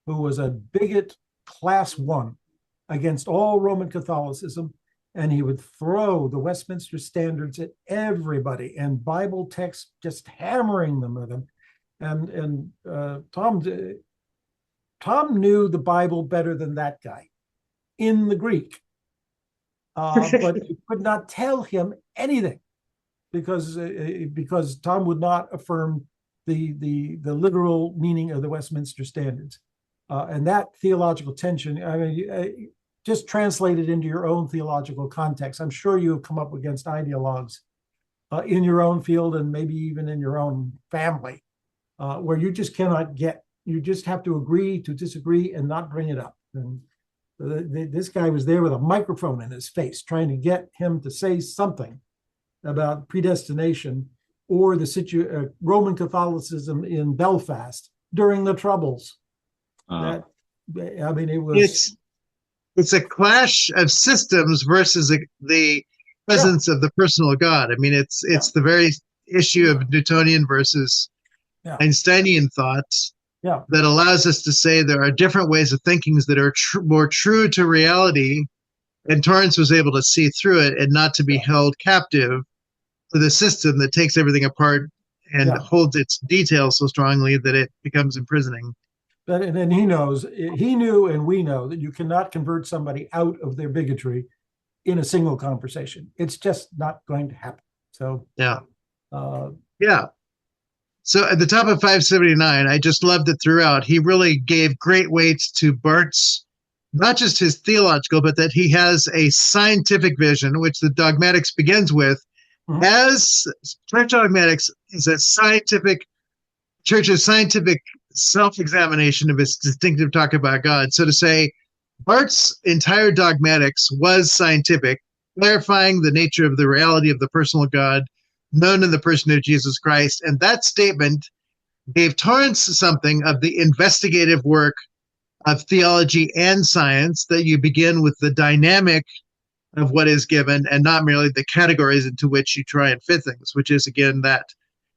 who was a bigot class 1 against all Roman Catholicism. And he would throw the Westminster Standards at everybody and Bible texts, just hammering them with him. And Tom knew the Bible better than that guy in the Greek, but he could not tell him anything because Tom would not affirm the literal meaning of the Westminster Standards, and that theological tension. I mean. Just translate it into your own theological context. I'm sure you have come up against ideologues in your own field and maybe even in your own family where you just cannot you just have to agree to disagree and not bring it up. And this guy was there with a microphone in his face trying to get him to say something about predestination or the Roman Catholicism in Belfast during the Troubles. I mean, it was... It's a clash of systems versus the presence of the personal God. I mean, it's the very issue of Newtonian versus Einsteinian thoughts that allows us to say there are different ways of thinking that are more true to reality, and Torrance was able to see through it and not to be held captive to the system that takes everything apart and holds its details so strongly that it becomes imprisoning. And he knew, and we know that you cannot convert somebody out of their bigotry in a single conversation. It's just not going to happen. So Yeah. uh, Yeah. So at the top of 579, I just loved it throughout. He really gave great weight to Barth's, not just his theological, but that he has a scientific vision, which the dogmatics begins with. Mhm. As church dogmatics is a church's scientific self-examination of its distinctive talk about God. So to say, Barth's entire dogmatics was scientific, clarifying the nature of the reality of the personal God known in the person of Jesus Christ. And that statement gave Torrance something of the investigative work of theology and science, that you begin with the dynamic of what is given and not merely the categories into which you try and fit things, which is, again, that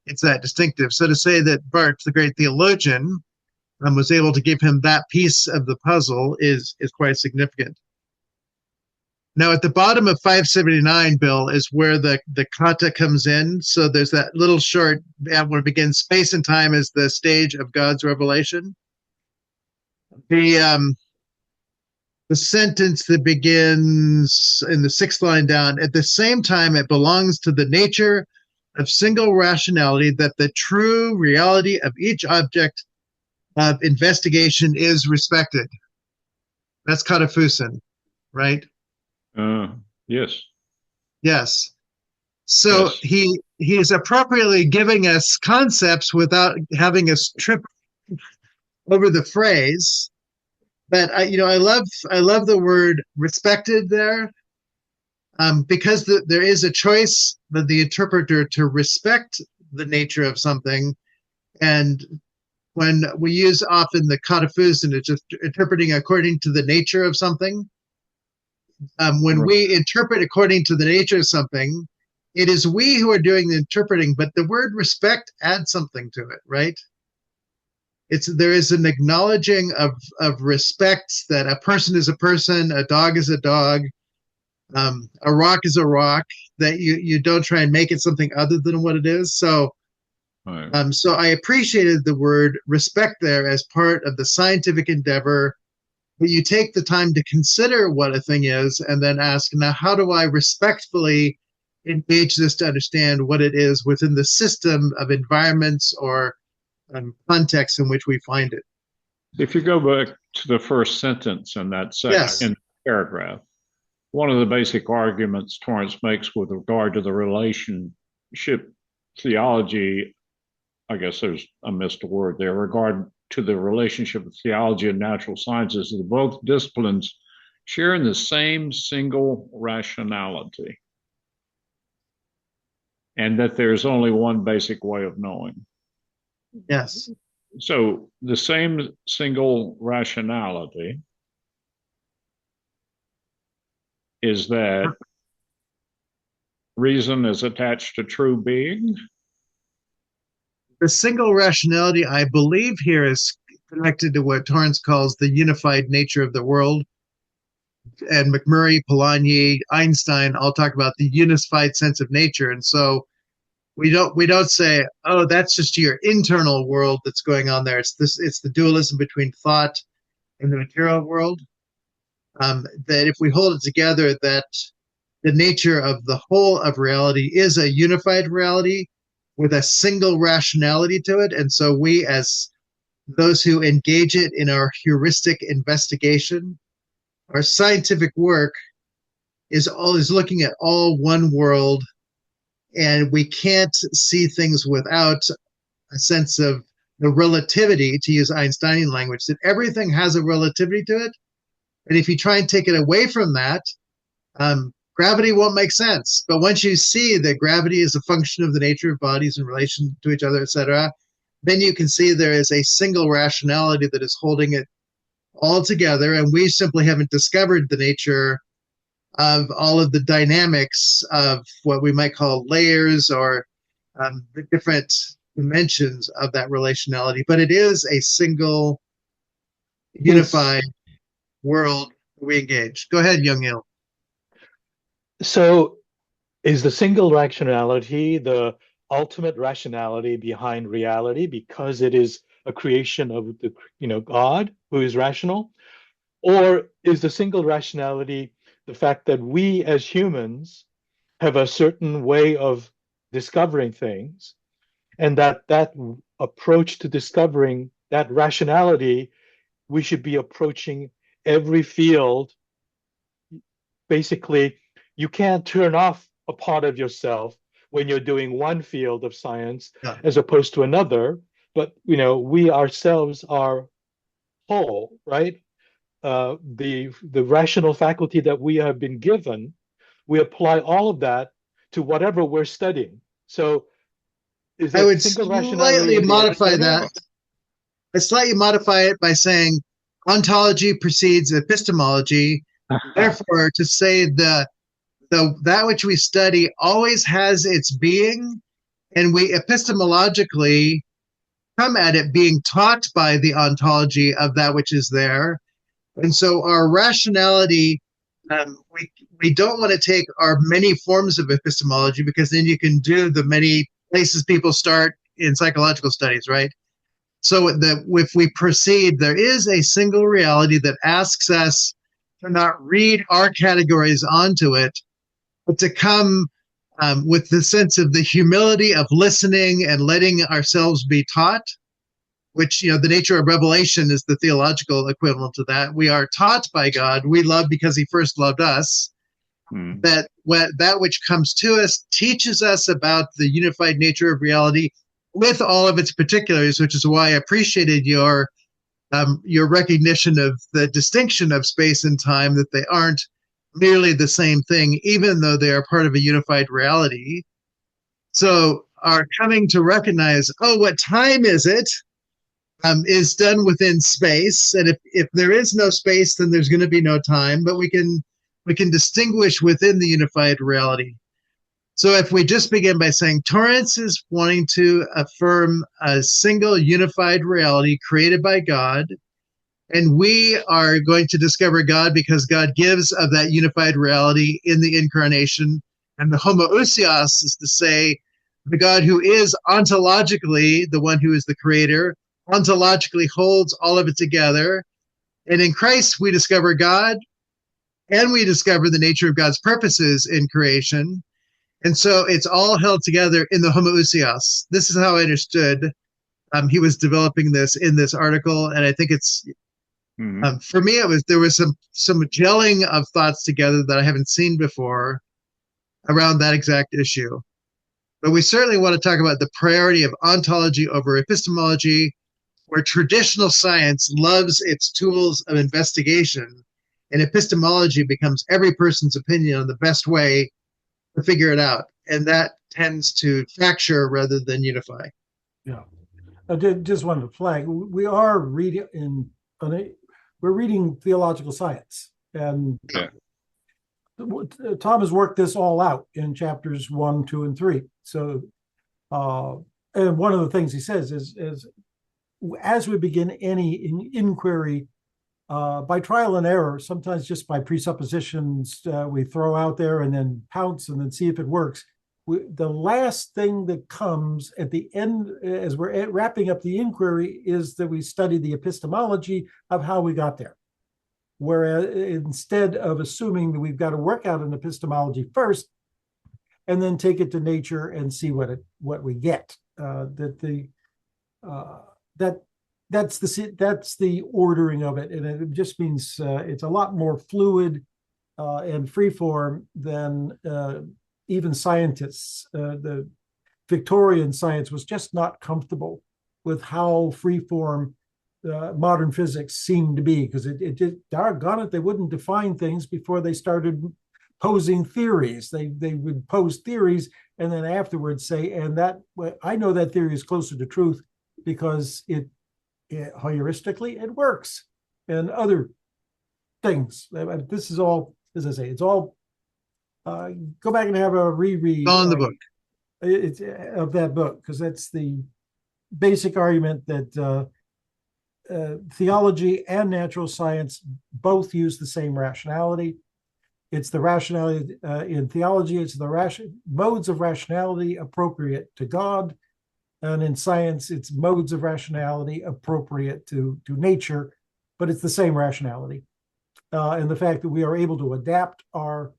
it's that distinctive. So to say that Barth, the great theologian, was able to give him that piece of the puzzle is quite significant. Now, at the bottom of 579, Bill, is where the kata comes in. So there's that little short, when it begins, space and time is the stage of God's revelation. The sentence that begins in the sixth line down, at the same time, it belongs to the nature of single rationality that the true reality of each object of investigation is respected. That's katafusen, right? Yes. Yes. So Yes. he is appropriately giving us concepts without having us trip over the phrase. But I love the word respected there, because there is a choice of the interpreter to respect the nature of something. And when we use often the katafusen, it's just interpreting according to the nature of something. When we interpret according to the nature of something, it is we who are doing the interpreting, but the word respect adds something to it, right? There is an acknowledging of respect, that a person is a person, a dog is a dog, a rock is a rock, that you don't try and make it something other than what it is. So Right. so I appreciated the word respect there as part of the scientific endeavor. But you take the time to consider what a thing is and then ask, now, how do I respectfully engage this to understand what it is within the system of environments or context in which we find it? If you go back to the first sentence in that section, Yes. in the paragraph, one of the basic arguments Torrance makes with regard to the relationship theology, I guess there's a missed word there, regard to the relationship of theology and natural sciences, that both disciplines share in the same single rationality, and that there's only one basic way of knowing. Yes. So the same single rationality is that reason is attached to true being. The single rationality, I believe, here is connected to what Torrance calls the unified nature of the world. And McMurray, Polanyi, Einstein all talk about the unified sense of nature. And so we don't say, oh, that's just your internal world that's going on there. It's the dualism between thought and the material world. That if we hold it together, that the nature of the whole of reality is a unified reality with a single rationality to it. And so we, as those who engage it in our heuristic investigation, our scientific work is looking at all one world, and we can't see things without a sense of the relativity, to use Einsteinian language, that everything has a relativity to it. And if you try and take it away from that, gravity won't make sense. But once you see that gravity is a function of the nature of bodies in relation to each other, etc., then you can see there is a single rationality that is holding it all together. And we simply haven't discovered the nature of all of the dynamics of what we might call layers, or the different dimensions of that relationality. But it is a single, unified world we engage. Go ahead, Young Il. So is the single rationality the ultimate rationality behind reality, because it is a creation of the God who is rational? Or is the single rationality the fact that we as humans have a certain way of discovering things, and that approach to discovering that rationality, we should be approaching every field. Basically, you can't turn off a part of yourself when you're doing one field of science Yeah. as opposed to another. But we ourselves are whole, right? The rational faculty that we have been given, we apply all of that to whatever we're studying. So is I it would single slightly rationality in the modify epicenter? that. I slightly modify it by saying ontology precedes epistemology. Therefore, to say the that which we study always has its being, and we epistemologically come at it being taught by the ontology of that which is there. And so our rationality, we don't want to take our many forms of epistemology, because then you can do the many places people start in psychological studies, right? So that if we proceed, there is a single reality that asks us to not read our categories onto it, but to come with the sense of the humility of listening and letting ourselves be taught, which, the nature of revelation is the theological equivalent to that. We are taught by God. We love because he first loved us. That which comes to us teaches us about the unified nature of reality with all of its particulars, which is why I appreciated your recognition of the distinction of space and time, that they aren't merely the same thing, even though they are part of a unified reality. So our coming to recognize, what time is it, is done within space. And if there is no space, then there's going to be no time, but we can distinguish within the unified reality. So if we just begin by saying Torrance is wanting to affirm a single unified reality created by God, and we are going to discover God because God gives of that unified reality in the incarnation, and the homoousios is to say the God who is ontologically the one who is the creator, ontologically holds all of it together. And in Christ, we discover God, and we discover the nature of God's purposes in creation. And so it's all held together in the homoousios. This is how I understood he was developing this in this article. And I think it's, for me, there was some gelling of thoughts together that I haven't seen before around that exact issue. But we certainly want to talk about the priority of ontology over epistemology, where traditional science loves its tools of investigation, and epistemology becomes every person's opinion on the best way to figure it out. And that tends to fracture rather than unify. Yeah. I just wanted to flag, we are reading we're reading theological science. And Tom has worked this all out in chapters 1, 2, and 3. So, and one of the things he says is as we begin any inquiry, by trial and error, sometimes just by presuppositions we throw out there and then pounce and then see if it works. The last thing that comes at the end, as we're wrapping up the inquiry, is that we study the epistemology of how we got there. Whereas instead of assuming that we've got to work out an epistemology first and then take it to nature and see what we get, that's the ordering of it, and it just means it's a lot more fluid and freeform than even scientists. The Victorian science was just not comfortable with how freeform modern physics seemed to be, because it just, doggone it, they wouldn't define things before they started posing theories. They would pose theories and then afterwards say, and that I know that theory is closer to truth because it heuristically it works, and other things. This is all, as I say, it's all go back and have a reread On the book. It's of that book, because that's the basic argument that theology and natural science both use the same rationality. It's the rationality in theology, it's the modes of rationality appropriate to God. And in science, it's modes of rationality appropriate to nature, but it's the same rationality. and the fact that we are able to adapt our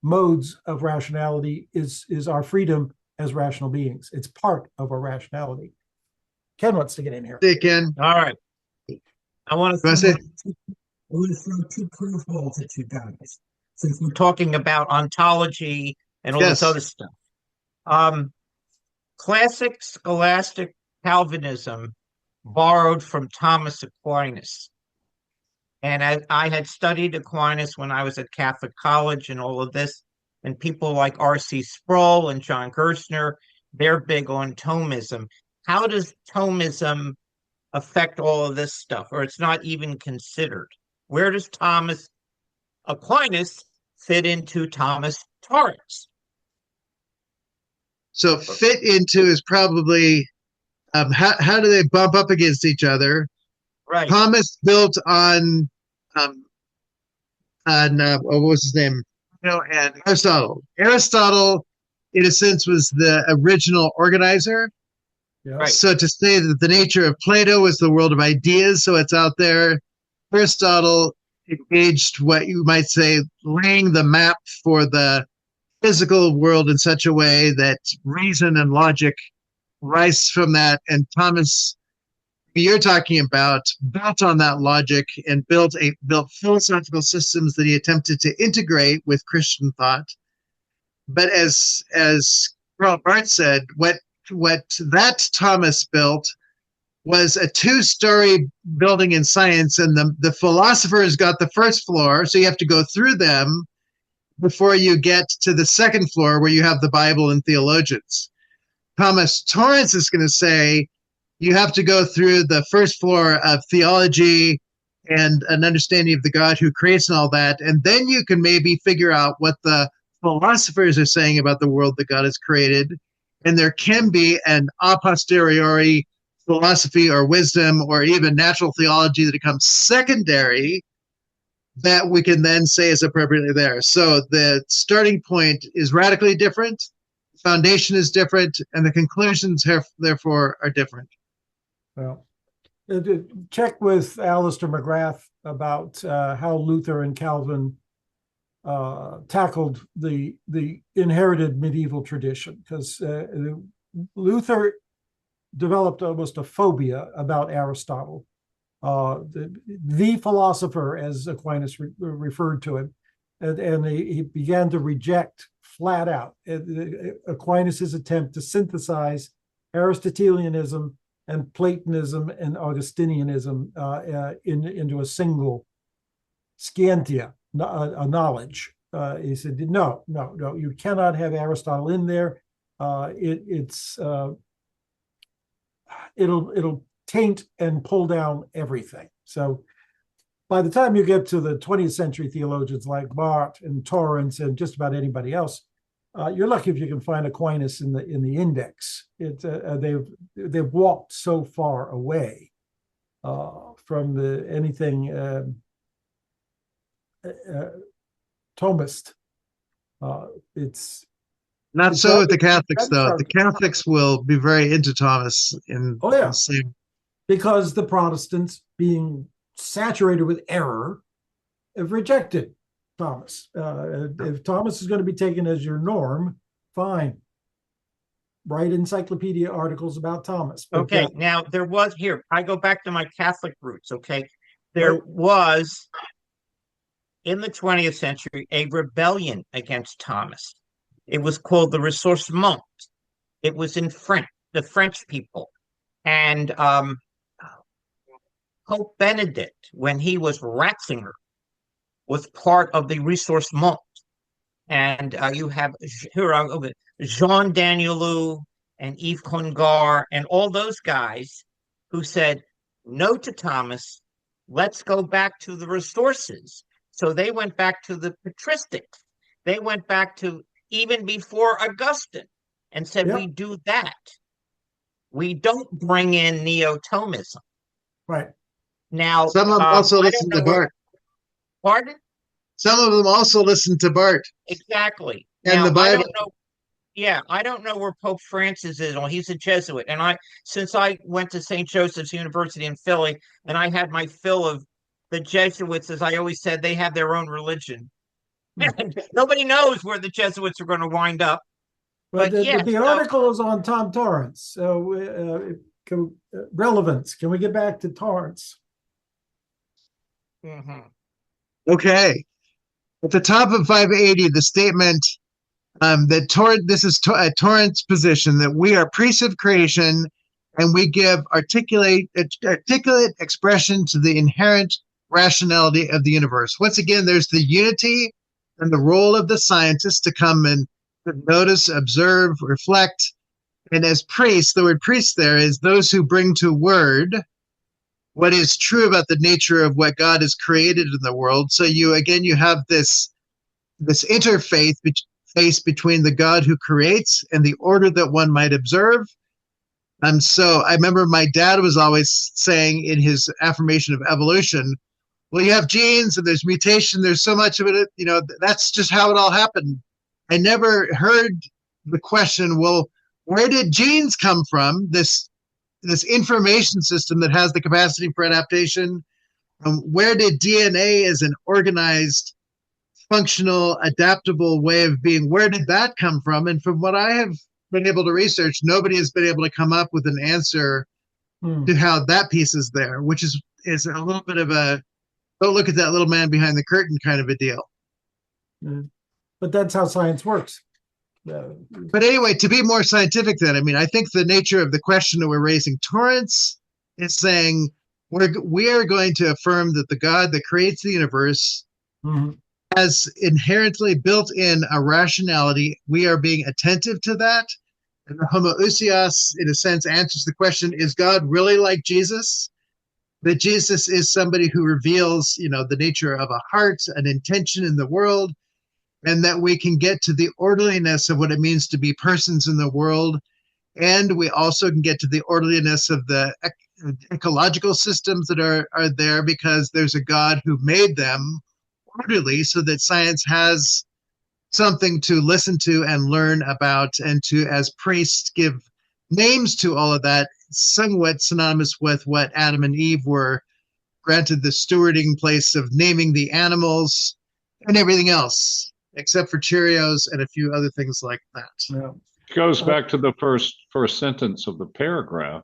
modes of rationality is our freedom as rational beings. It's part of our rationality. Ken wants to get in here. Hey, Ken. All right. I want Go to ahead. throw two curveballs at you guys, since we're talking about ontology and all this Yes. other stuff. Classic scholastic Calvinism borrowed from Thomas Aquinas. And I had studied Aquinas when I was at Catholic college and all of this. And people like R.C. Sproul and John Gerstner, they're big on Thomism. How does Thomism affect all of this stuff? Or it's not even considered. Where does Thomas Aquinas fit into Thomas Torrance? So fit into is probably how do they bump up against each other? Right. Thomas built on what was his name? And Aristotle. Aristotle, in a sense, was the original organizer. Yeah. Right. So to say that the nature of Plato was the world of ideas, so it's out there. Aristotle engaged what you might say laying the map for the physical world in such a way that reason and logic rise from that. And Thomas, you're talking about, built on that logic and built philosophical systems that he attempted to integrate with Christian thought. But as Karl Barth said, what that Thomas built was a two-story building in science, and the philosophers got the first floor, so you have to go through them before you get to the second floor where you have the Bible and theologians. Thomas Torrance is going to say you have to go through the first floor of theology and an understanding of the God who creates and all that, and then you can maybe figure out what the philosophers are saying about the world that God has created, and there can be an a posteriori philosophy or wisdom or even natural theology that becomes secondary that we can then say is appropriately there. So the starting point is radically different, the foundation is different, and the conclusions therefore are different. Well, check with Alistair McGrath about how Luther and Calvin tackled the inherited medieval tradition, because Luther developed almost a phobia about Aristotle, the philosopher, as Aquinas referred to him, and he began to reject flat out Aquinas' attempt to synthesize Aristotelianism and Platonism and Augustinianism into a single scientia, a knowledge. He said, no, you cannot have Aristotle in there. It'll taint and pull down everything. So by the time you get to the 20th century theologians like Barth and Torrance and just about anybody else, you're lucky if you can find Aquinas in the index. They've walked so far away from anything Thomist. It's not so with the Catholics, though. The Catholics will be very into Thomas in the same. Because the Protestants, being saturated with error, have rejected Thomas. If Thomas is going to be taken as your norm, fine. Write encyclopedia articles about Thomas. But okay, now there was, here, I go back to my Catholic roots, okay? There was, in the 20th century, a rebellion against Thomas. It was called the Ressourcement. It was in French, the French people. And Pope Benedict, when he was Ratzinger, was part of the Ressourcement. And you have Jean Danielou and Yves Congar and all those guys who said no to Thomas. Let's go back to the resources. So they went back to the patristics. They went back to even before Augustine and said, we do that. We don't bring in Neo-Thomism. Right. Now, some of them also listen to Barth. Pardon? Some of them also listen to Barth. Exactly. And now, the Bible. I don't know where Pope Francis is. He's a Jesuit. And since I went to St. Joseph's University in Philly, and I had my fill of the Jesuits, as I always said, they have their own religion. Nobody knows where the Jesuits are going to wind up. But But yeah, the so, article is on Tom Torrance. So relevance. Can we get back to Torrance? mhm. Okay. At the top of 580, the statement this is Torrance's position that we are priests of creation and we give articulate expression to the inherent rationality of the universe. Once again, there's the unity and the role of the scientist to come and notice, observe, reflect. And as priests, the word priest there is those who bring to word what is true about the nature of what God has created in the world. So you have this interface between the God who creates and the order that one might observe. So I remember my dad was always saying in his affirmation of evolution, well, you have genes and there's mutation, there's so much of it, that's just how it all happened. I never heard the question, well, where did genes come from? This information system that has the capacity for adaptation. Where did DNA as an organized, functional, adaptable way of being, where did that come from? And from what I have been able to research, nobody has been able to come up with an answer to how that piece is there, which is a little bit of a don't look at that little man behind the curtain kind of a deal. But that's how science works. But anyway, to be more scientific then, I think the nature of the question that we're raising, Torrance is saying we are going to affirm that the God that creates the universe has inherently built in a rationality. We are being attentive to that. And the homoousios, in a sense, answers the question, is God really like Jesus? That Jesus is somebody who reveals, the nature of a heart, an intention in the world, and that we can get to the orderliness of what it means to be persons in the world. And we also can get to the orderliness of the ecological systems that are there because there's a God who made them orderly so that science has something to listen to and learn about, and to, as priests, give names to all of that, somewhat synonymous with what Adam and Eve were granted the stewarding place of naming the animals and everything else, except for Cheerios and a few other things like that. Yeah. It goes back to the first sentence of the paragraph.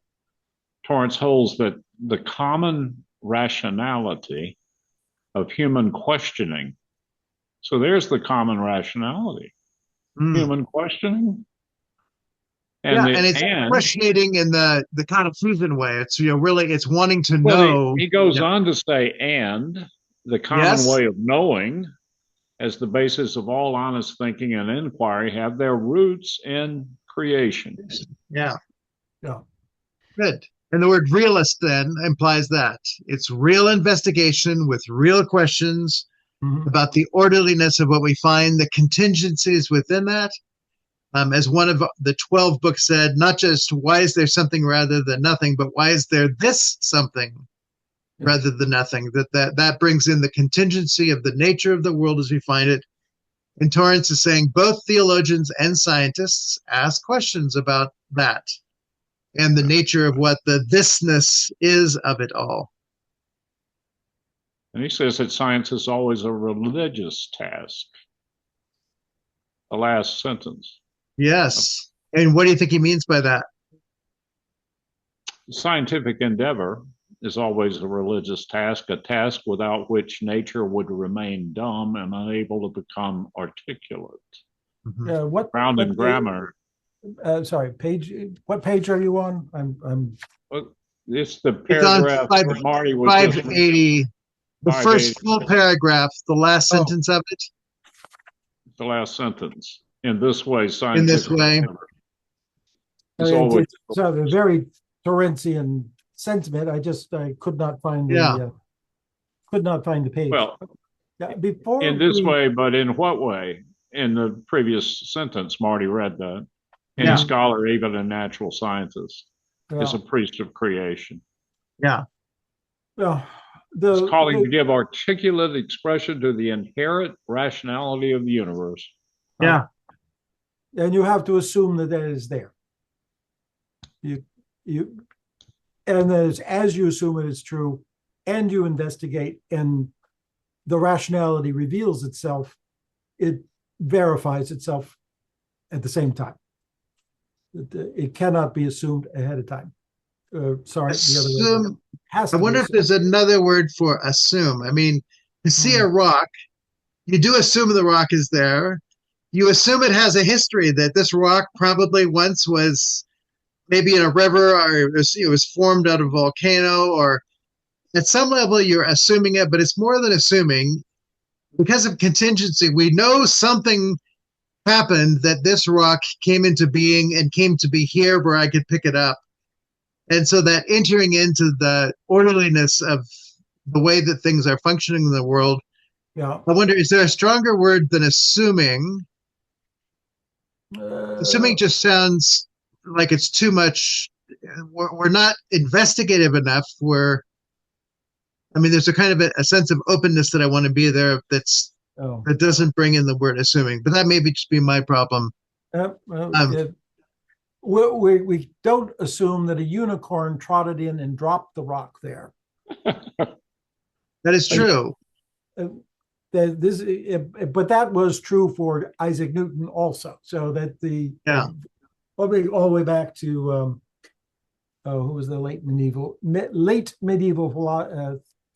Torrance holds that the common rationality of human questioning. So there's the common rationality. Human questioning. And it's questioning in the kind of Susan way. It's really it's wanting to know. He goes on to say, and the common way of knowing as the basis of all honest thinking and inquiry have their roots in creation. Yeah. Good. And the word realist then implies that it's real investigation with real questions about the orderliness of what we find, the contingencies within that. As one of the 12 books said, not just why is there something rather than nothing, but why is there this something rather than nothing? That brings in the contingency of the nature of the world as we find it. And Torrance is saying both theologians and scientists ask questions about that and the nature of what the thisness is of it all. And he says that science is always a religious task. The last sentence. Yes. And what do you think he means by that? Scientific endeavor is always a religious task, a task without which nature would remain dumb and unable to become articulate. Ground in grammar. Sorry, page. What page are you on? It's the paragraph that Marty was 580. The first full paragraph, the last sentence of it. The last sentence. In this way, science. In this way. It's a very Torrancean sentiment. I could not find the page. Well, before in this way, but in what way? In the previous sentence, Marty read that. Any scholar, even a natural scientist, is a priest of creation. Yeah. It's calling to give articulate expression to the inherent rationality of the universe. Yeah. And you have to assume that is there. And that as you assume it is true, and you investigate, and the rationality reveals itself, it verifies itself at the same time. It cannot be assumed ahead of time. Sorry, the other way around. Assume. I wonder if there's another word for assume. I mean, to see a rock, you do assume the rock is there. You assume it has a history, that this rock probably once was maybe in a river, or it was formed out of a volcano, or at some level you're assuming it, but it's more than assuming. Because of contingency, we know something happened, that this rock came into being and came to be here where I could pick it up. And so that entering into the orderliness of the way that things are functioning in the world, Yeah. I wonder, is there a stronger word than assuming? Assuming just sounds like it's too much. We're not investigative enough. There's a kind of a sense of openness that I want to be there that doesn't bring in the word assuming. But that may just be my problem. We don't assume that a unicorn trotted in and dropped the rock there. That is true. But that was true for Isaac Newton also. So that all the way back to who was the late medieval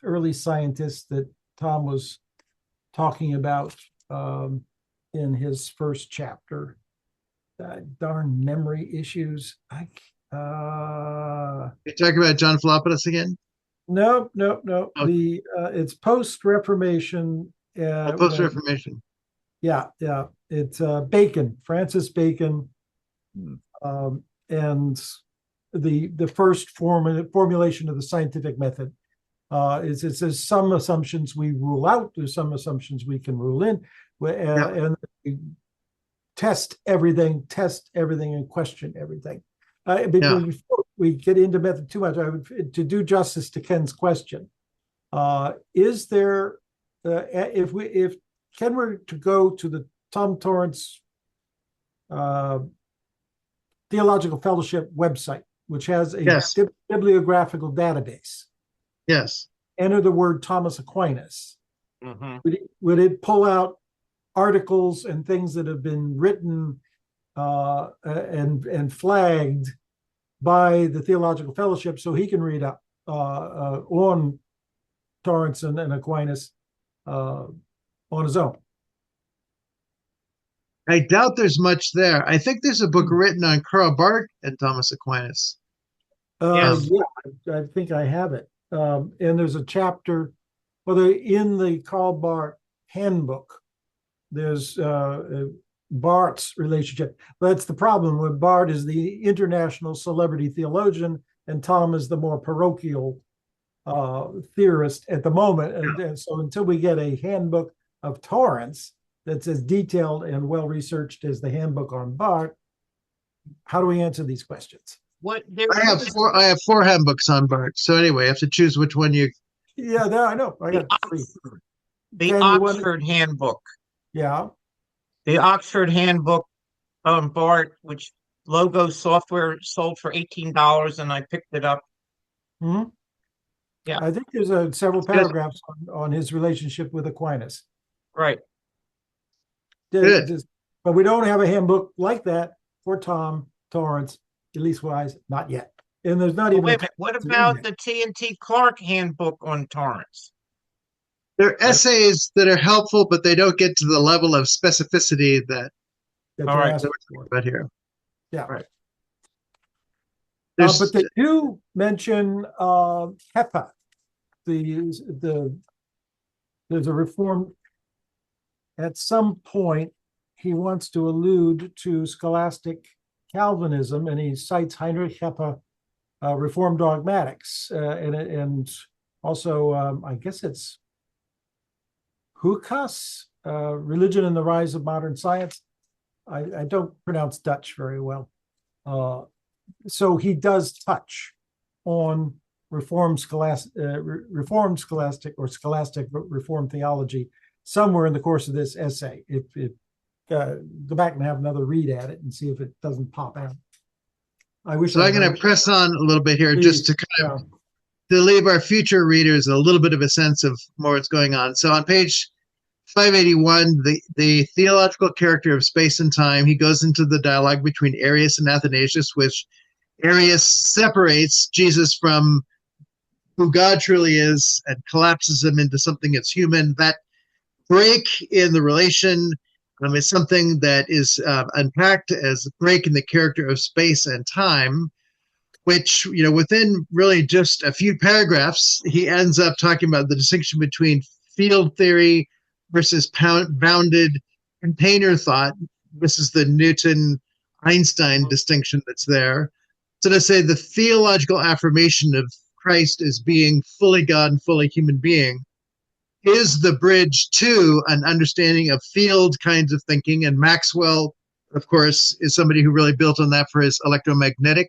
early scientist that Tom was talking about in his first chapter. Darn memory issues. You talking about John Philopatus again? No. Okay. It's post-Reformation. Post-Reformation. Yeah. It's Bacon, Francis Bacon, and the first formulation of the scientific method. It says some assumptions we rule out. There's some assumptions we can rule in, and we test everything, and question everything. Before we get into method too much, to do justice to Ken's question, is there, if Ken were to go to the Tom Torrance Theological Fellowship website, which has a bibliographical database, enter the word Thomas Aquinas, would it pull out articles and things that have been written and flagged by the Theological Fellowship, so he can read up on Torrance and Aquinas on his own? I doubt there's much there. I think there's a book written on Karl Barth and Thomas Aquinas. Yeah, I think I have it. And there's a chapter, in the Karl Barth handbook, there's Barth's relationship. That's the problem with Barth, is the international celebrity theologian, and Tom is the more parochial theorist at the moment. And so until we get a handbook of Torrance that's as detailed and well researched as the handbook on Barth, how do we answer these questions? I have four handbooks on Barth. So anyway, I have to choose which one you. Yeah, I know. I got three. The Oxford Handbook. Yeah. The Oxford Handbook on Barth, which Logo Software sold for $18, and I picked it up. Mm-hmm. Yeah, I think there's several paragraphs on his relationship with Aquinas. Right. But we don't have a handbook like that for Tom Torrance, at least wise, not yet. And there's not even. Wait a minute. What about the T&T Clark Handbook on Torrance? They're essays that are helpful, but they don't get to the level of specificity that we're talking about here. Yeah. Right. But they do mention Hepa. There's a reform. At some point, he wants to allude to scholastic Calvinism, and he cites Heinrich Hepa, Reform Dogmatics, and also I guess it's Hukas, Religion and the Rise of Modern Science. I don't pronounce Dutch very well. So he does touch on Reformed scholastic or scholastic Reformed theology somewhere in the course of this essay. Go back and have another read at it and see if it doesn't pop out. I'm going to press on a little bit here, just to kind of to leave our future readers a little bit of a sense of more what's going on. So on page 581, the theological character of space and time, he goes into the dialogue between Arius and Athanasius, which Arius separates Jesus from who God truly is and collapses him into something that's human. That break in the relation is something that is unpacked as a break in the character of space and time, which, within really just a few paragraphs, he ends up talking about the distinction between field theory versus bounded container thought. This is the Newton-Einstein distinction that's there. So to say the theological affirmation of Christ as being fully God and fully human being is the bridge to an understanding of field kinds of thinking. And Maxwell, of course, is somebody who really built on that for his electromagnetic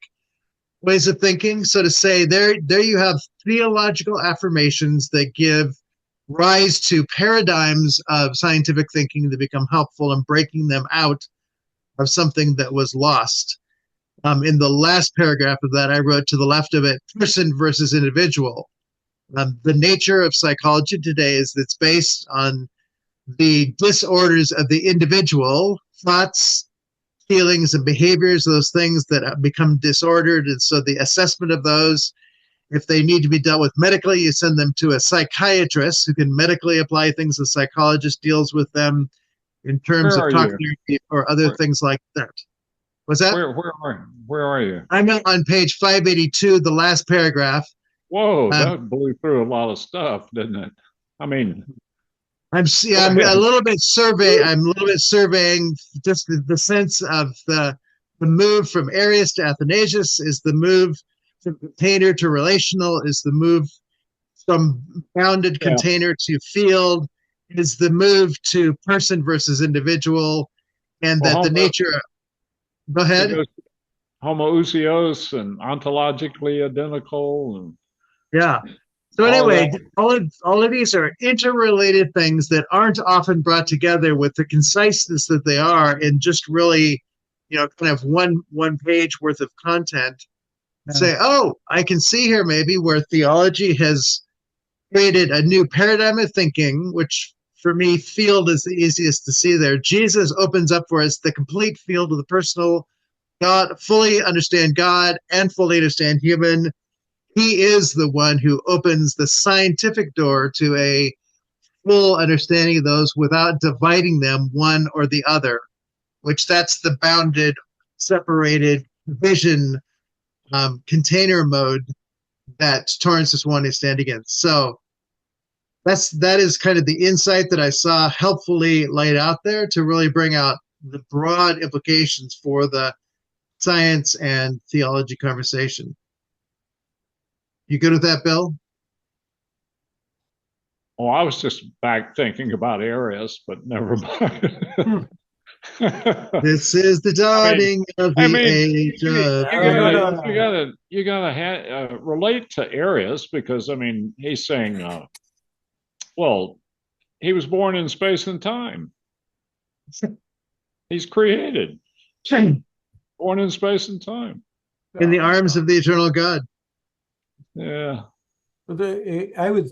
ways of thinking. So to say there you have theological affirmations that give rise to paradigms of scientific thinking that become helpful in breaking them out of something that was lost. In the last paragraph of that, I wrote to the left of it, person versus individual. The nature of psychology today is it's based on the disorders of the individual, thoughts, feelings, and behaviors, those things that become disordered. And so the assessment of those, if they need to be dealt with medically, you send them to a psychiatrist who can medically apply things. The psychologist deals with them in terms of talk therapy or other things like that. Was that? Where are you? I'm on page 582, the last paragraph. Whoa, that blew through a lot of stuff, didn't it? I mean, I'm a little bit surveying just the sense of the move from Arius to Athanasius is the move from container to relational, is the move from bounded container to field, is the move to person versus individual, and that the nature. Go ahead. Homoousios and ontologically identical and yeah. So anyway, all of these are interrelated things that aren't often brought together with the conciseness that they are in just really, kind of one page worth of content. Yeah. Say, oh, I can see here maybe where theology has created a new paradigm of thinking, which for me, field is the easiest to see there. Jesus opens up for us the complete field of the personal God, fully understand God and fully understand human. He is the one who opens the scientific door to a full understanding of those without dividing them one or the other, which that's the bounded, separated vision container mode that Torrance is wanting to stand against. So that is kind of the insight that I saw helpfully laid out there to really bring out the broad implications for the science and theology conversation. You good with that, Bill? Oh, I was just back thinking about Arius, but never mind. This is the dawning of the age of. You gotta relate to Arius because he's saying, well, he was born in space and time. He's created, born in space and time, in the arms of the eternal God. Yeah. I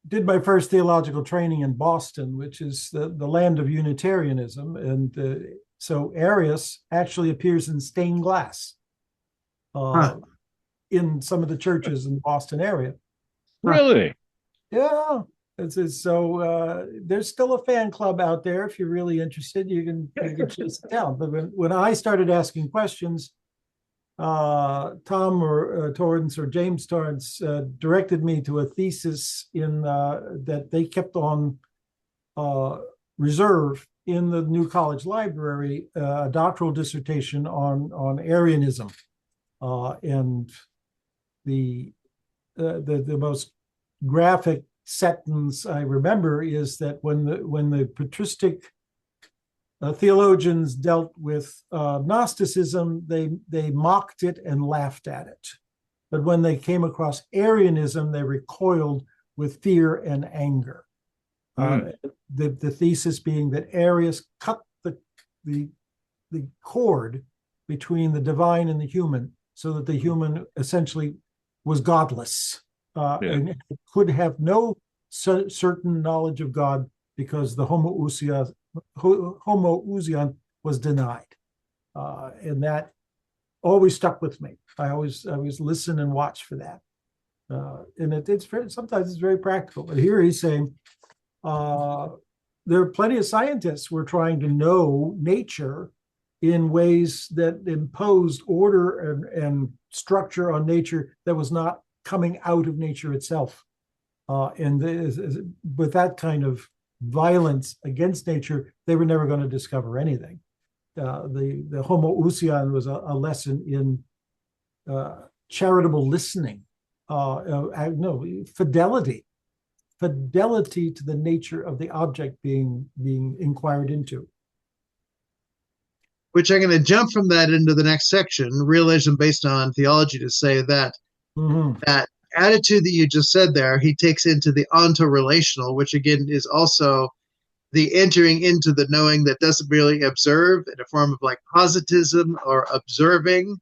did my first theological training in Boston, which is the land of Unitarianism. And so Arius actually appears in stained glass in some of the churches in the Boston area. Really? Yeah. So there's still a fan club out there. If you're really interested, you can chase it down. But when I started asking questions, Tom or Torrance or James Torrance directed me to a thesis that they kept on reserve in the New College Library, a doctoral dissertation on Arianism, and the most graphic sentence I remember is that when the patristic theologians dealt with Gnosticism, they mocked it and laughed at it. But when they came across Arianism, they recoiled with fear and anger. The thesis being that Arius cut the cord between the divine and the human, so that the human essentially was godless. and it could have no certain knowledge of God because the homoousion was denied, and that always stuck with me. I always listen and watch for that, and it's sometimes it's very practical. But here he's saying there are plenty of scientists who are trying to know nature in ways that imposed order and structure on nature that was not coming out of nature itself. With that kind of violence against nature, they were never going to discover anything. The homoousion was a lesson in charitable listening, fidelity to the nature of the object being inquired into. Which I'm going to jump from that into the next section, realism based on theology, to say that that attitude that you just said there, he takes into the onto-relational, which again is also the entering into the knowing that doesn't merely observe in a form of like positivism or observing,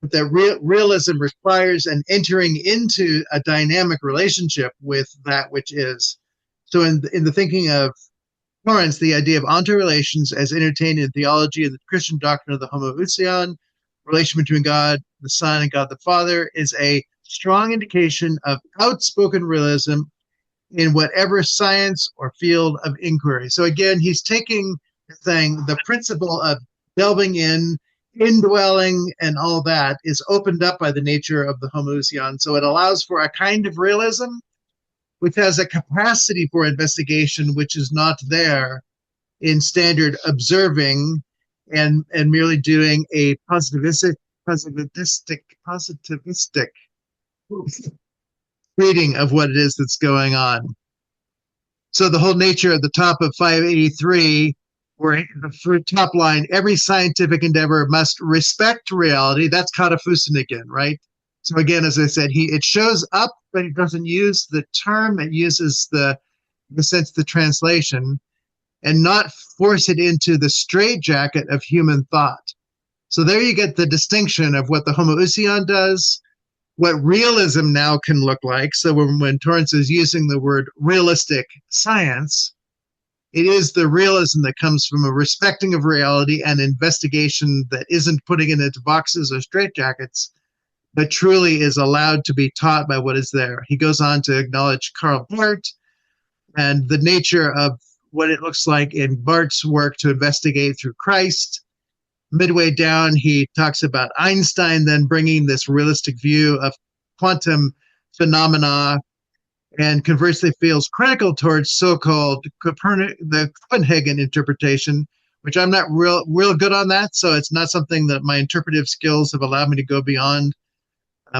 but that realism requires an entering into a dynamic relationship with that which is. So in the thinking of Torrance, the idea of onto-relations as entertained in theology and the Christian doctrine of the homoousion, relation between God the Son and God the Father, is a strong indication of outspoken realism in whatever science or field of inquiry. So again, he's taking the principle of delving in, indwelling, and all that is opened up by the nature of the homoousion. So it allows for a kind of realism which has a capacity for investigation which is not there in standard observing and merely doing a positivistic reading of what it is that's going on. So the whole nature at the top of 583, where the top line, every scientific endeavor must respect reality. That's Katafusan again, right? So again, as I said, it shows up, but it doesn't use the term. It uses the sense, the translation, and not force it into the straitjacket of human thought. So there you get the distinction of what the homoousion does, what realism now can look like. So when Torrance is using the word realistic science, it is the realism that comes from a respecting of reality and investigation that isn't putting it into boxes or straitjackets, but truly is allowed to be taught by what is there. He goes on to acknowledge Karl Barth and the nature of what it looks like in Barth's work to investigate through Christ. Midway down, he talks about Einstein then bringing this realistic view of quantum phenomena, and conversely feels critical towards so-called the Copenhagen interpretation, which I'm not real good on that, so it's not something that my interpretive skills have allowed me to go beyond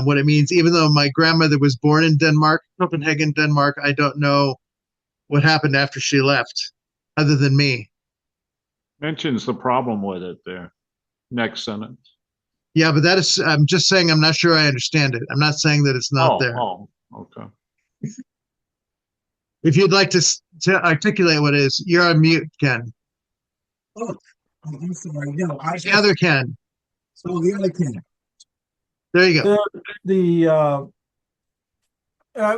what it means. Even though my grandmother was born in Denmark, Copenhagen, Denmark, I don't know what happened after she left, other than me. Mentions the problem with it there. Next sentence. Yeah, but I'm just saying I'm not sure I understand it. I'm not saying that it's not there. Oh, okay. If you'd like to articulate what it is, you're on mute, Ken. Oh, I'm sorry. No, The other Ken. So the other Ken. There you go.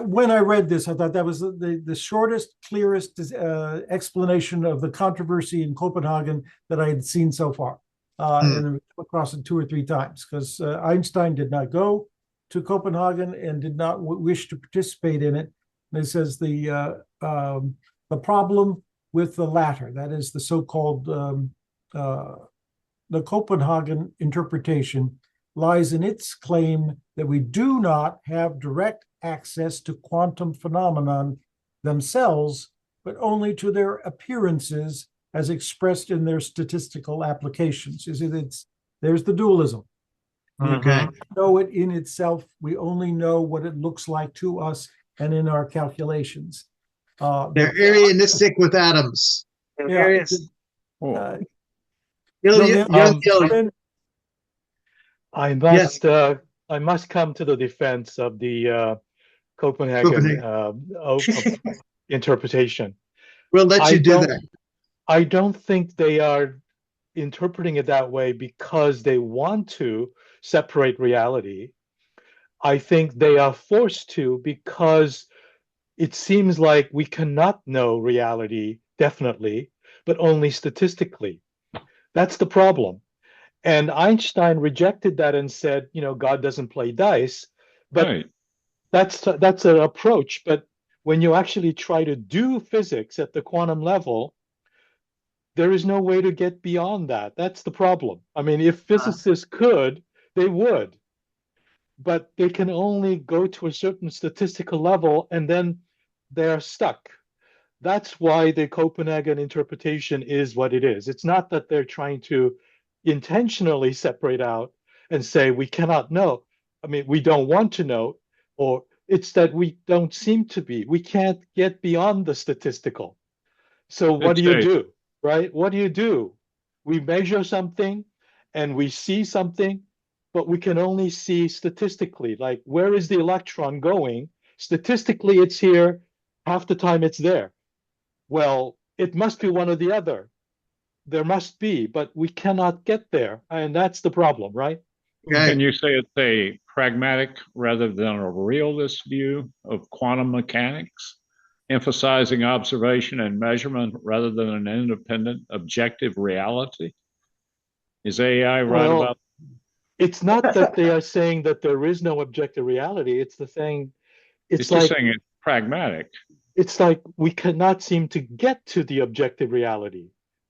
When I read this, I thought that was the shortest, clearest explanation of the controversy in Copenhagen that I had seen so far. And I across it 2 or 3 times, because Einstein did not go to Copenhagen and did not wish to participate in it. And it says the problem with the latter, that is the so-called the Copenhagen interpretation, lies in its claim that we do not have direct access to quantum phenomenon themselves, but only to their appearances as expressed in their statistical applications. You see, there's the dualism. Okay. We know it in itself. We only know what it looks like to us and in our calculations. They're Arianistic with atoms. Yeah. I must come to the defense of the Copenhagen interpretation. We'll let you do that. I don't think they are interpreting it that way because they want to separate reality. I think they are forced to because it seems like we cannot know reality definitely, but only statistically. That's the problem. And Einstein rejected that and said, God doesn't play dice. But Right. that's an approach. But when you actually try to do physics at the quantum level, there is no way to get beyond that. That's the problem. I mean, if physicists could, they would, but they can only go to a certain statistical level and then they're stuck. That's why the Copenhagen interpretation is what it is. It's not that they're trying to intentionally separate out and say we cannot know. I mean, we don't want to know, or it's that we don't seem to be. We can't get beyond the statistical. So what do you do, right? What do you do? We measure something and we see something, but we can only see statistically, like where is the electron going? Statistically, it's here. Half the time it's there. Well, it must be one or the other. There must be, but we cannot get there. And that's the problem, right? Can you say it's a pragmatic rather than a realist view of quantum mechanics, emphasizing observation and measurement rather than an independent, objective reality? Is AI right about? It's not that they are saying that there is no objective reality. It's the thing. It's just saying it's pragmatic. It's like we cannot seem to get to the objective reality.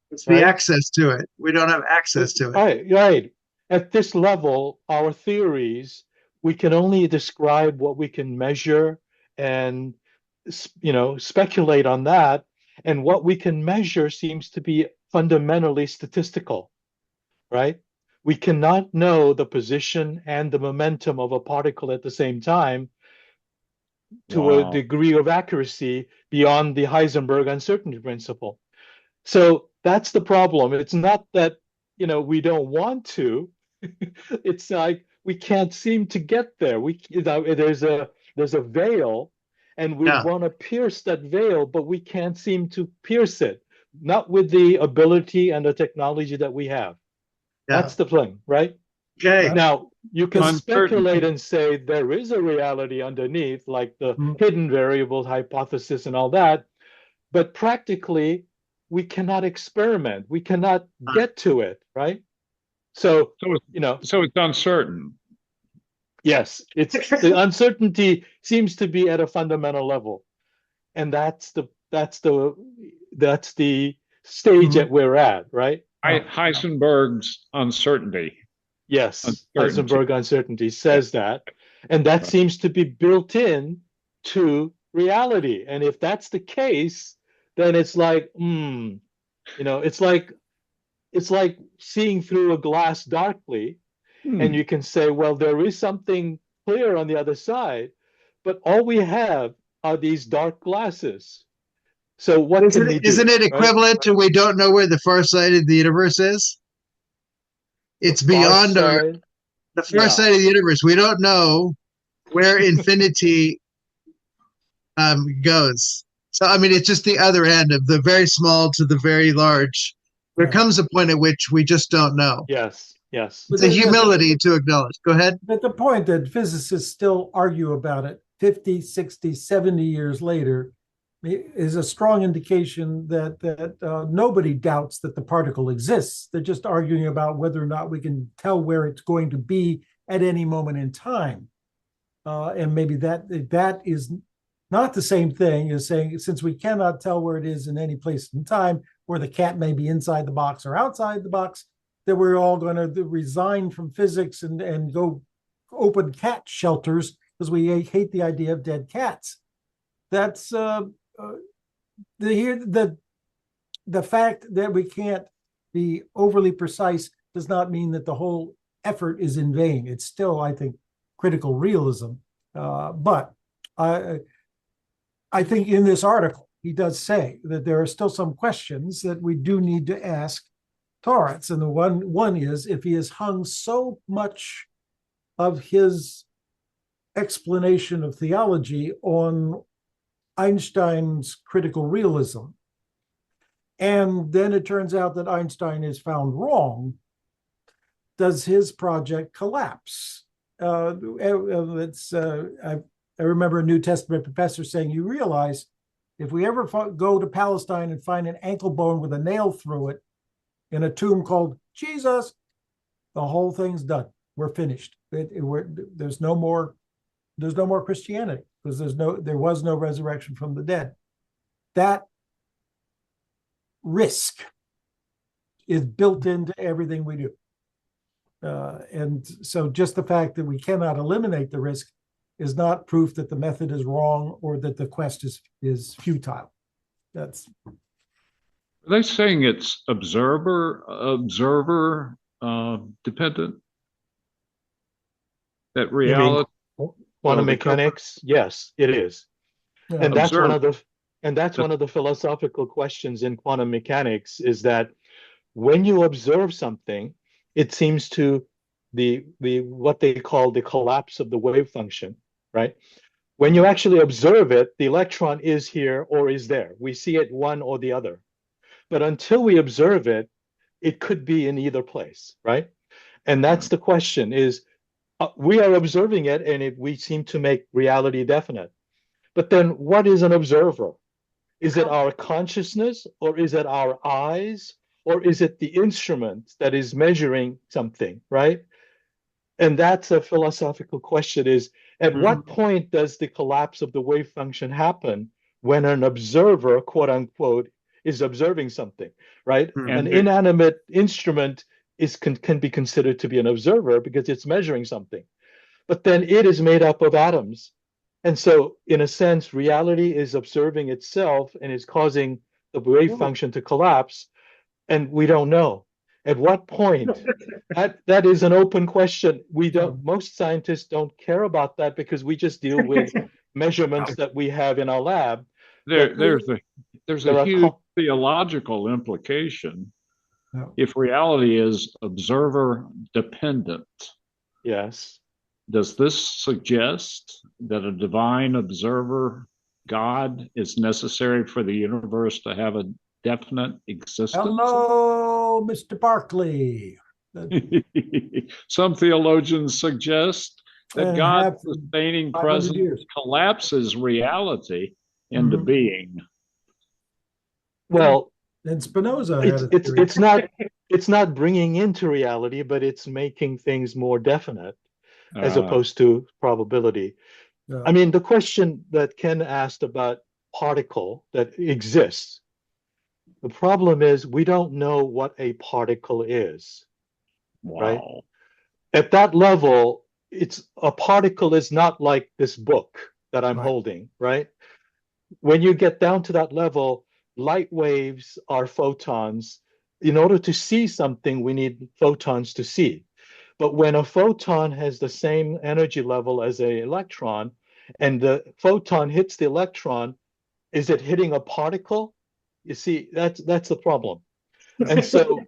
It's the access to it. We don't have access to it. Right. At this level, our theories, we can only describe what we can measure and, speculate on that. And what we can measure seems to be fundamentally statistical, right? We cannot know the position and the momentum of a particle at the same time to a degree of accuracy beyond the Heisenberg uncertainty principle. So that's the problem. It's not that, we don't want to. It's like we can't seem to get there. There's a veil, and we want to pierce that veil, but we can't seem to pierce it. Not with the ability and the technology that we have. That's the thing, right? Okay. Now, you can speculate and say there is a reality underneath, like the hidden variables hypothesis and all that, but practically, we cannot experiment. We cannot get to it, right? So it's uncertain. Yes, the uncertainty seems to be at a fundamental level, and that's the stage that we're at, right? Heisenberg's uncertainty. Yes, Heisenberg uncertainty says that, and that seems to be built in to reality. And if that's the case, then it's like, it's like seeing through a glass darkly, and you can say, well, there is something clear on the other side, but all we have are these dark glasses. So what can we do? Isn't it equivalent to we don't know where the far side of the universe is? It's beyond the far side of the universe. We don't know where infinity goes. So, I mean, it's just the other end of the very small to the very large. There comes a point at which we just don't know. Yes. It's a humility to acknowledge. Go ahead. But the point that physicists still argue about it 50, 60, 70 years later is a strong indication that nobody doubts that the particle exists. They're just arguing about whether or not we can tell where it's going to be at any moment in time. And maybe that is not the same thing as saying, since we cannot tell where it is in any place in time, where the cat may be inside the box or outside the box, that we're all going to resign from physics and go open cat shelters because we hate the idea of dead cats. That's the fact that we can't be overly precise does not mean that the whole effort is in vain. It's still, I think, critical realism. But I think in this article, he does say that there are still some questions that we do need to ask Torrance. And the one is, if he has hung so much of his explanation of theology on Einstein's critical realism, and then it turns out that Einstein is found wrong, does his project collapse? I remember a New Testament professor saying, you realize if we ever go to Palestine and find an ankle bone with a nail through it in a tomb called Jesus, the whole thing's done. We're finished. There's no more Christianity because there was no resurrection from the dead. That risk is built into everything we do. And so just the fact that we cannot eliminate the risk is not proof that the method is wrong or that the quest is futile. That's. Are they saying it's observer dependent? That reality. Quantum mechanics, yes, it is. Yeah. And that's one of the philosophical questions in quantum mechanics is that when you observe something, it seems to the what they call the collapse of the wave function, right? When you actually observe it, the electron is here or is there. We see it one or the other. But until we observe it, it could be in either place, right? And that's the question is, we are observing it and we seem to make reality definite. But then what is an observer? Is it our consciousness or is it our eyes or is it the instrument that is measuring something, right? And that's a philosophical question is, at what point does the collapse of the wave function happen when an observer, quote unquote, is observing something, right? An inanimate instrument can be considered to be an observer because it's measuring something. But then it is made up of atoms. And so, in a sense, reality is observing itself and is causing the wave function to collapse. And we don't know. At what point? That is an open question. Most scientists don't care about that because we just deal with measurements that we have in our lab. There's a huge theological implication. If reality is observer dependent, yes, does this suggest that a divine observer, God, is necessary for the universe to have a definite existence? Hello, Mr. Barkley. Some theologians suggest that God's sustaining presence collapses reality into being. Well, and Spinoza it's not bringing into reality, but it's making things more definite as opposed to probability. I mean, the question that Ken asked about particle that exists, the problem is we don't know what a particle is. Wow. Right? At that level, a particle is not like this book that I'm holding, right? When you get down to that level, light waves are photons. In order to see something, we need photons to see. But when a photon has the same energy level as an electron, and the photon hits the electron, is it hitting a particle? You see, that's the problem. And so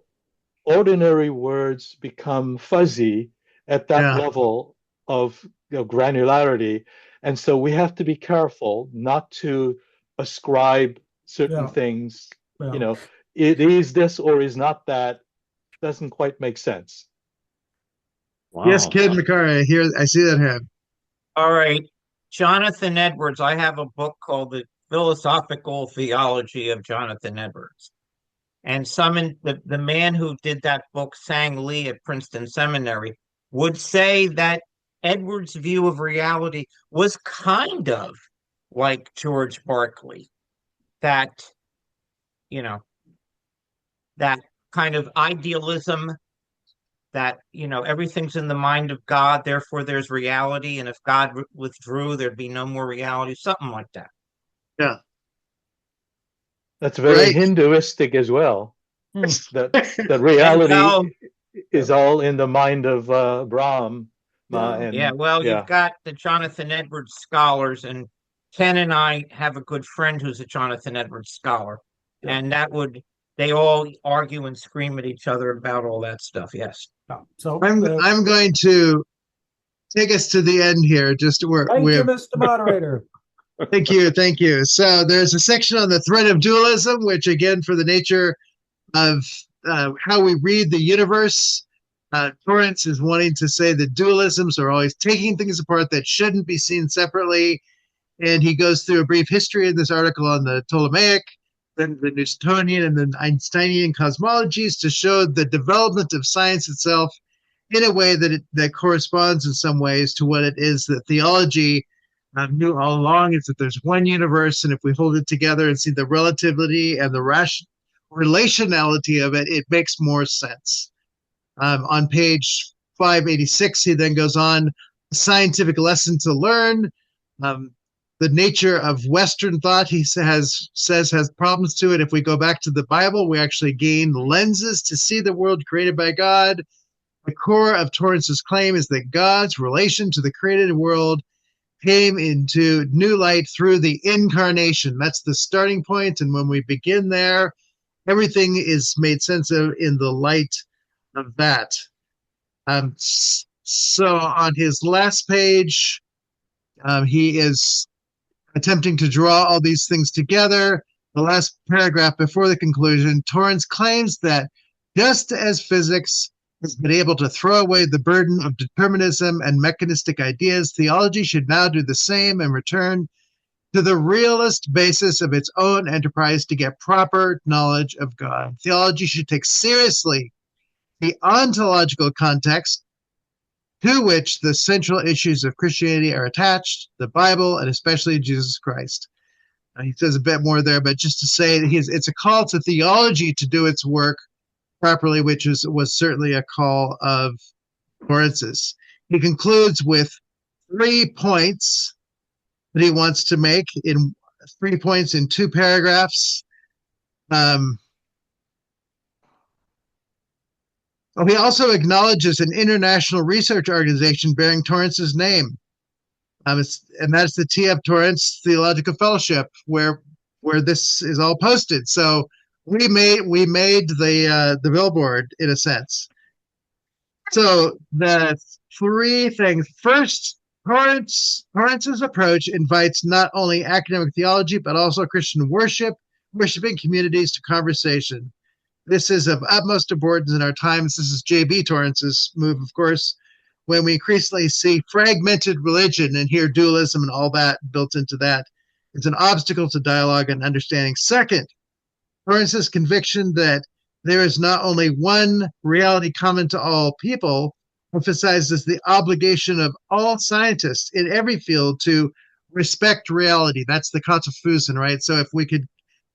ordinary words become fuzzy at that level of granularity. And so we have to be careful not to ascribe certain things, it is this or is not that, doesn't quite make sense. Wow. Yes, Kid McCarry, I see that hand. All right. Jonathan Edwards, I have a book called The Philosophical Theology of Jonathan Edwards. And the man who did that book, Sang Lee at Princeton Seminary, would say that Edwards' view of reality was kind of like George Berkeley, that kind of idealism that, everything's in the mind of God, therefore there's reality. And if God withdrew, there'd be no more reality, something like that. Yeah. That's very Hinduistic as well. That reality is all in the mind of Brahm. You've got the Jonathan Edwards scholars, and Ken and I have a good friend who's a Jonathan Edwards scholar, and they all argue and scream at each other about all that stuff. Yes. So I'm going to take us to the end here. Thank you, Mr. Moderator. Thank you. So there's a section on the threat of dualism, which again, for the nature of how we read the universe, Torrance is wanting to say that dualisms are always taking things apart that shouldn't be seen separately. And he goes through a brief history of this article on the Ptolemaic, then the Newtonian, and then Einsteinian cosmologies to show the development of science itself in a way that corresponds in some ways to what it is that theology knew all along, is that there's one universe, and if we hold it together and see the relativity and the relationality of it, it makes more sense. On page 586, he then goes on, a scientific lesson to learn. The nature of Western thought, he says has problems to it. If we go back to the Bible, we actually gain lenses to see the world created by God. The core of Torrance's claim is that God's relation to the created world came into new light through the incarnation. That's the starting point, and when we begin there, everything is made sense of in the light of that. So on his last page, he is attempting to draw all these things together. The last paragraph before the conclusion, Torrance claims that just as physics has been able to throw away the burden of determinism and mechanistic ideas, theology should now do the same and return to the realist basis of its own enterprise to get proper knowledge of God. Theology should take seriously the ontological context to which the central issues of Christianity are attached, the Bible, and especially Jesus Christ. He says a bit more there, but just to say that it's a call to theology to do its work properly, which was certainly a call of Torrance's. He concludes with 3 points that he wants to make, in 3 points in 2 paragraphs. He also acknowledges an international research organization bearing Torrance's name, and that's the T.F. Torrance Theological Fellowship, where this is all posted. So we made the billboard in a sense. So the 3 things. First, Torrance's approach invites not only academic theology but also Christian worshiping communities to conversation. This is of utmost importance in our times. This is J.B. Torrance's move, of course, when we increasingly see fragmented religion and hear dualism and all that built into that. It's an obstacle to dialogue and understanding. Second, Torrance's conviction that there is not only one reality common to all people emphasizes the obligation of all scientists in every field to respect reality. That's the Kataphusen, right? So if we could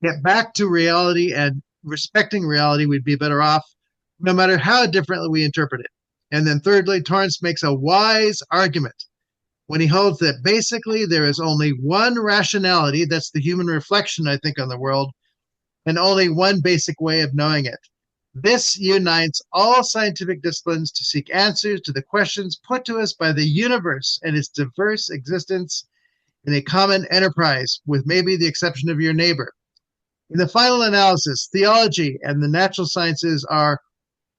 get back to reality and respecting reality, we'd be better off no matter how differently we interpret it. And then thirdly, Torrance makes a wise argument when he holds that basically there is only one rationality, that's the human reflection, I think, on the world, and only one basic way of knowing it. This unites all scientific disciplines to seek answers to the questions put to us by the universe and its diverse existence in a common enterprise, with maybe the exception of your neighbor. In the final analysis, theology and the natural sciences are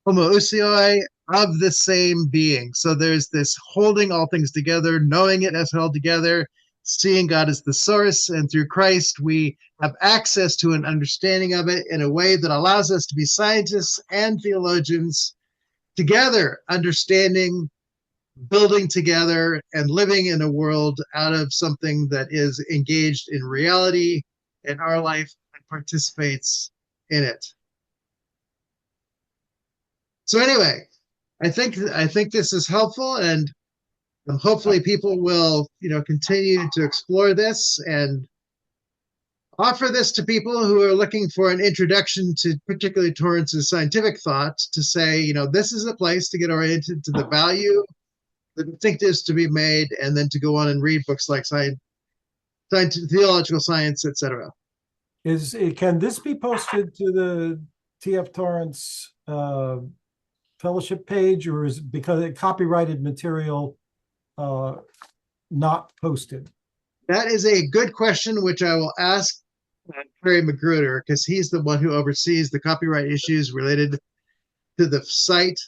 homoousioi, of the same being. So there's this holding all things together, knowing it as held together, seeing God as the source, and through Christ we have access to an understanding of it in a way that allows us to be scientists and theologians together, understanding, building together, and living in a world out of something that is engaged in reality in our life and participates in it. So anyway, I think this is helpful, and hopefully people will, continue to explore this and offer this to people who are looking for an introduction to particularly Torrance's scientific thought, to say, this is a place to get oriented to the value, the distinctives to be made, and then to go on and read books like theological science, etc. Can this be posted to the T.F. Torrance fellowship page, or is it because it copyrighted material not posted? That is a good question, which I will ask Terry Magruder, because he's the one who oversees the copyright issues related to the site.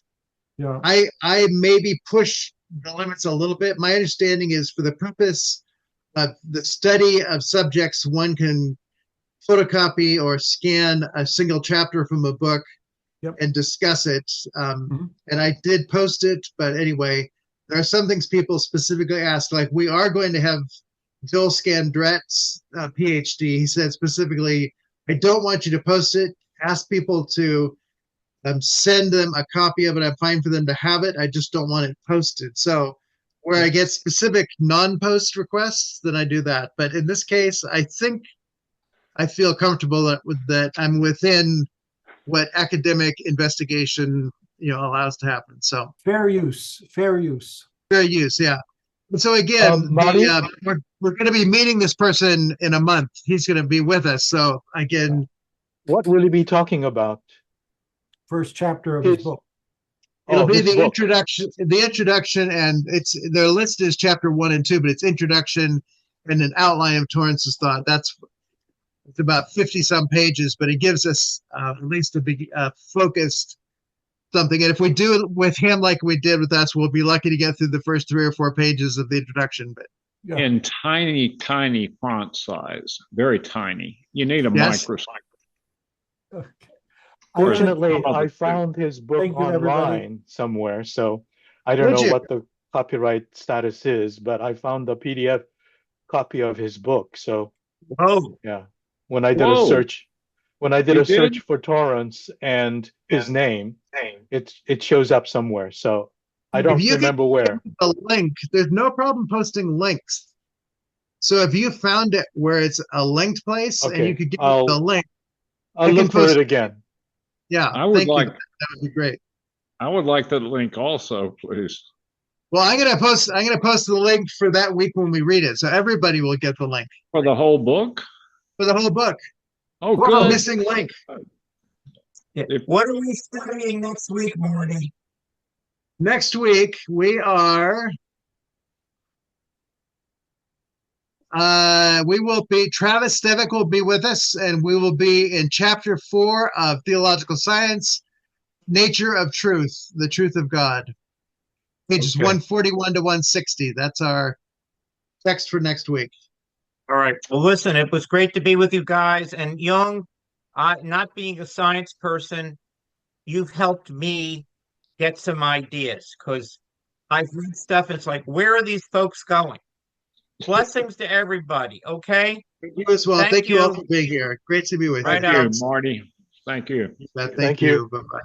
Yeah, I maybe push the limits a little bit. My understanding is for the purpose of the study of subjects, one can photocopy or scan a single chapter from a book Yep. and discuss it. Mhm. And I did post it, but anyway, there are some things people specifically asked, like we are going to have Joel Scandrett's PhD. He said specifically, I don't want you to post it. Ask people to send them a copy of it. I'm fine for them to have it. I just don't want it posted. So where I get specific non-post requests, then I do that. But in this case, I think I feel comfortable that I'm within what academic investigation allows to happen. So Fair use, fair use. fair use, yeah. And so again, Marty? we're going to be meeting this person in a month. He's going to be with us. So again, What will you be talking about? First chapter of his His- book. it'll be his the book. introduction. The introduction, and it's the list is chapter 1 and 2, but it's introduction and an outline of Torrance's thought. It's about 50 some pages, but it gives us at least a big focused something. And if we do it with him like we did with us, we'll be lucky to get through the first 3 or 4 pages of the introduction. But Yeah. In tiny, tiny font size, very tiny. You need a Yes. microscope. Okay. Fortunately, Some of I it, too. found his book Thank you, everybody. online somewhere, so I don't Would know you? what the copyright status is, but I found the PDF copy of his book. So Oh, yeah, when I did Whoa. a search, You a search did? for Torrance and his name, it shows up somewhere. So I If don't you can remember where. a link, there's no problem posting links. So if you found it where it's a linked place and you Okay, could give me the link, I'll I can look for post it again. yeah, I would thank you. like That would be great. I would like that link also, please. Well, I'm gonna post the link for that week when we read it, so everybody will get the link For the whole book? for the whole book. Oh, The good. missing link. yeah. If- What are we studying next week, Marty? Next week we will be Travis Stevick will be with us, and we will be in chapter 4 of Theological Science, Nature of Truth, the Truth of God. Pages Okay. 141 to 160. That's our text for next week. All right. Well, listen, it was great to be with you guys. And Young, not being a science person, you've helped me get some ideas because I've read stuff. It's like, where are these folks going? Blessings to everybody. Okay. You as well. Thank Thank you all you. for being here. Great to be with Right you. on. Thank you, Marty. Thank you. Thank Thank you. you. Bye-bye.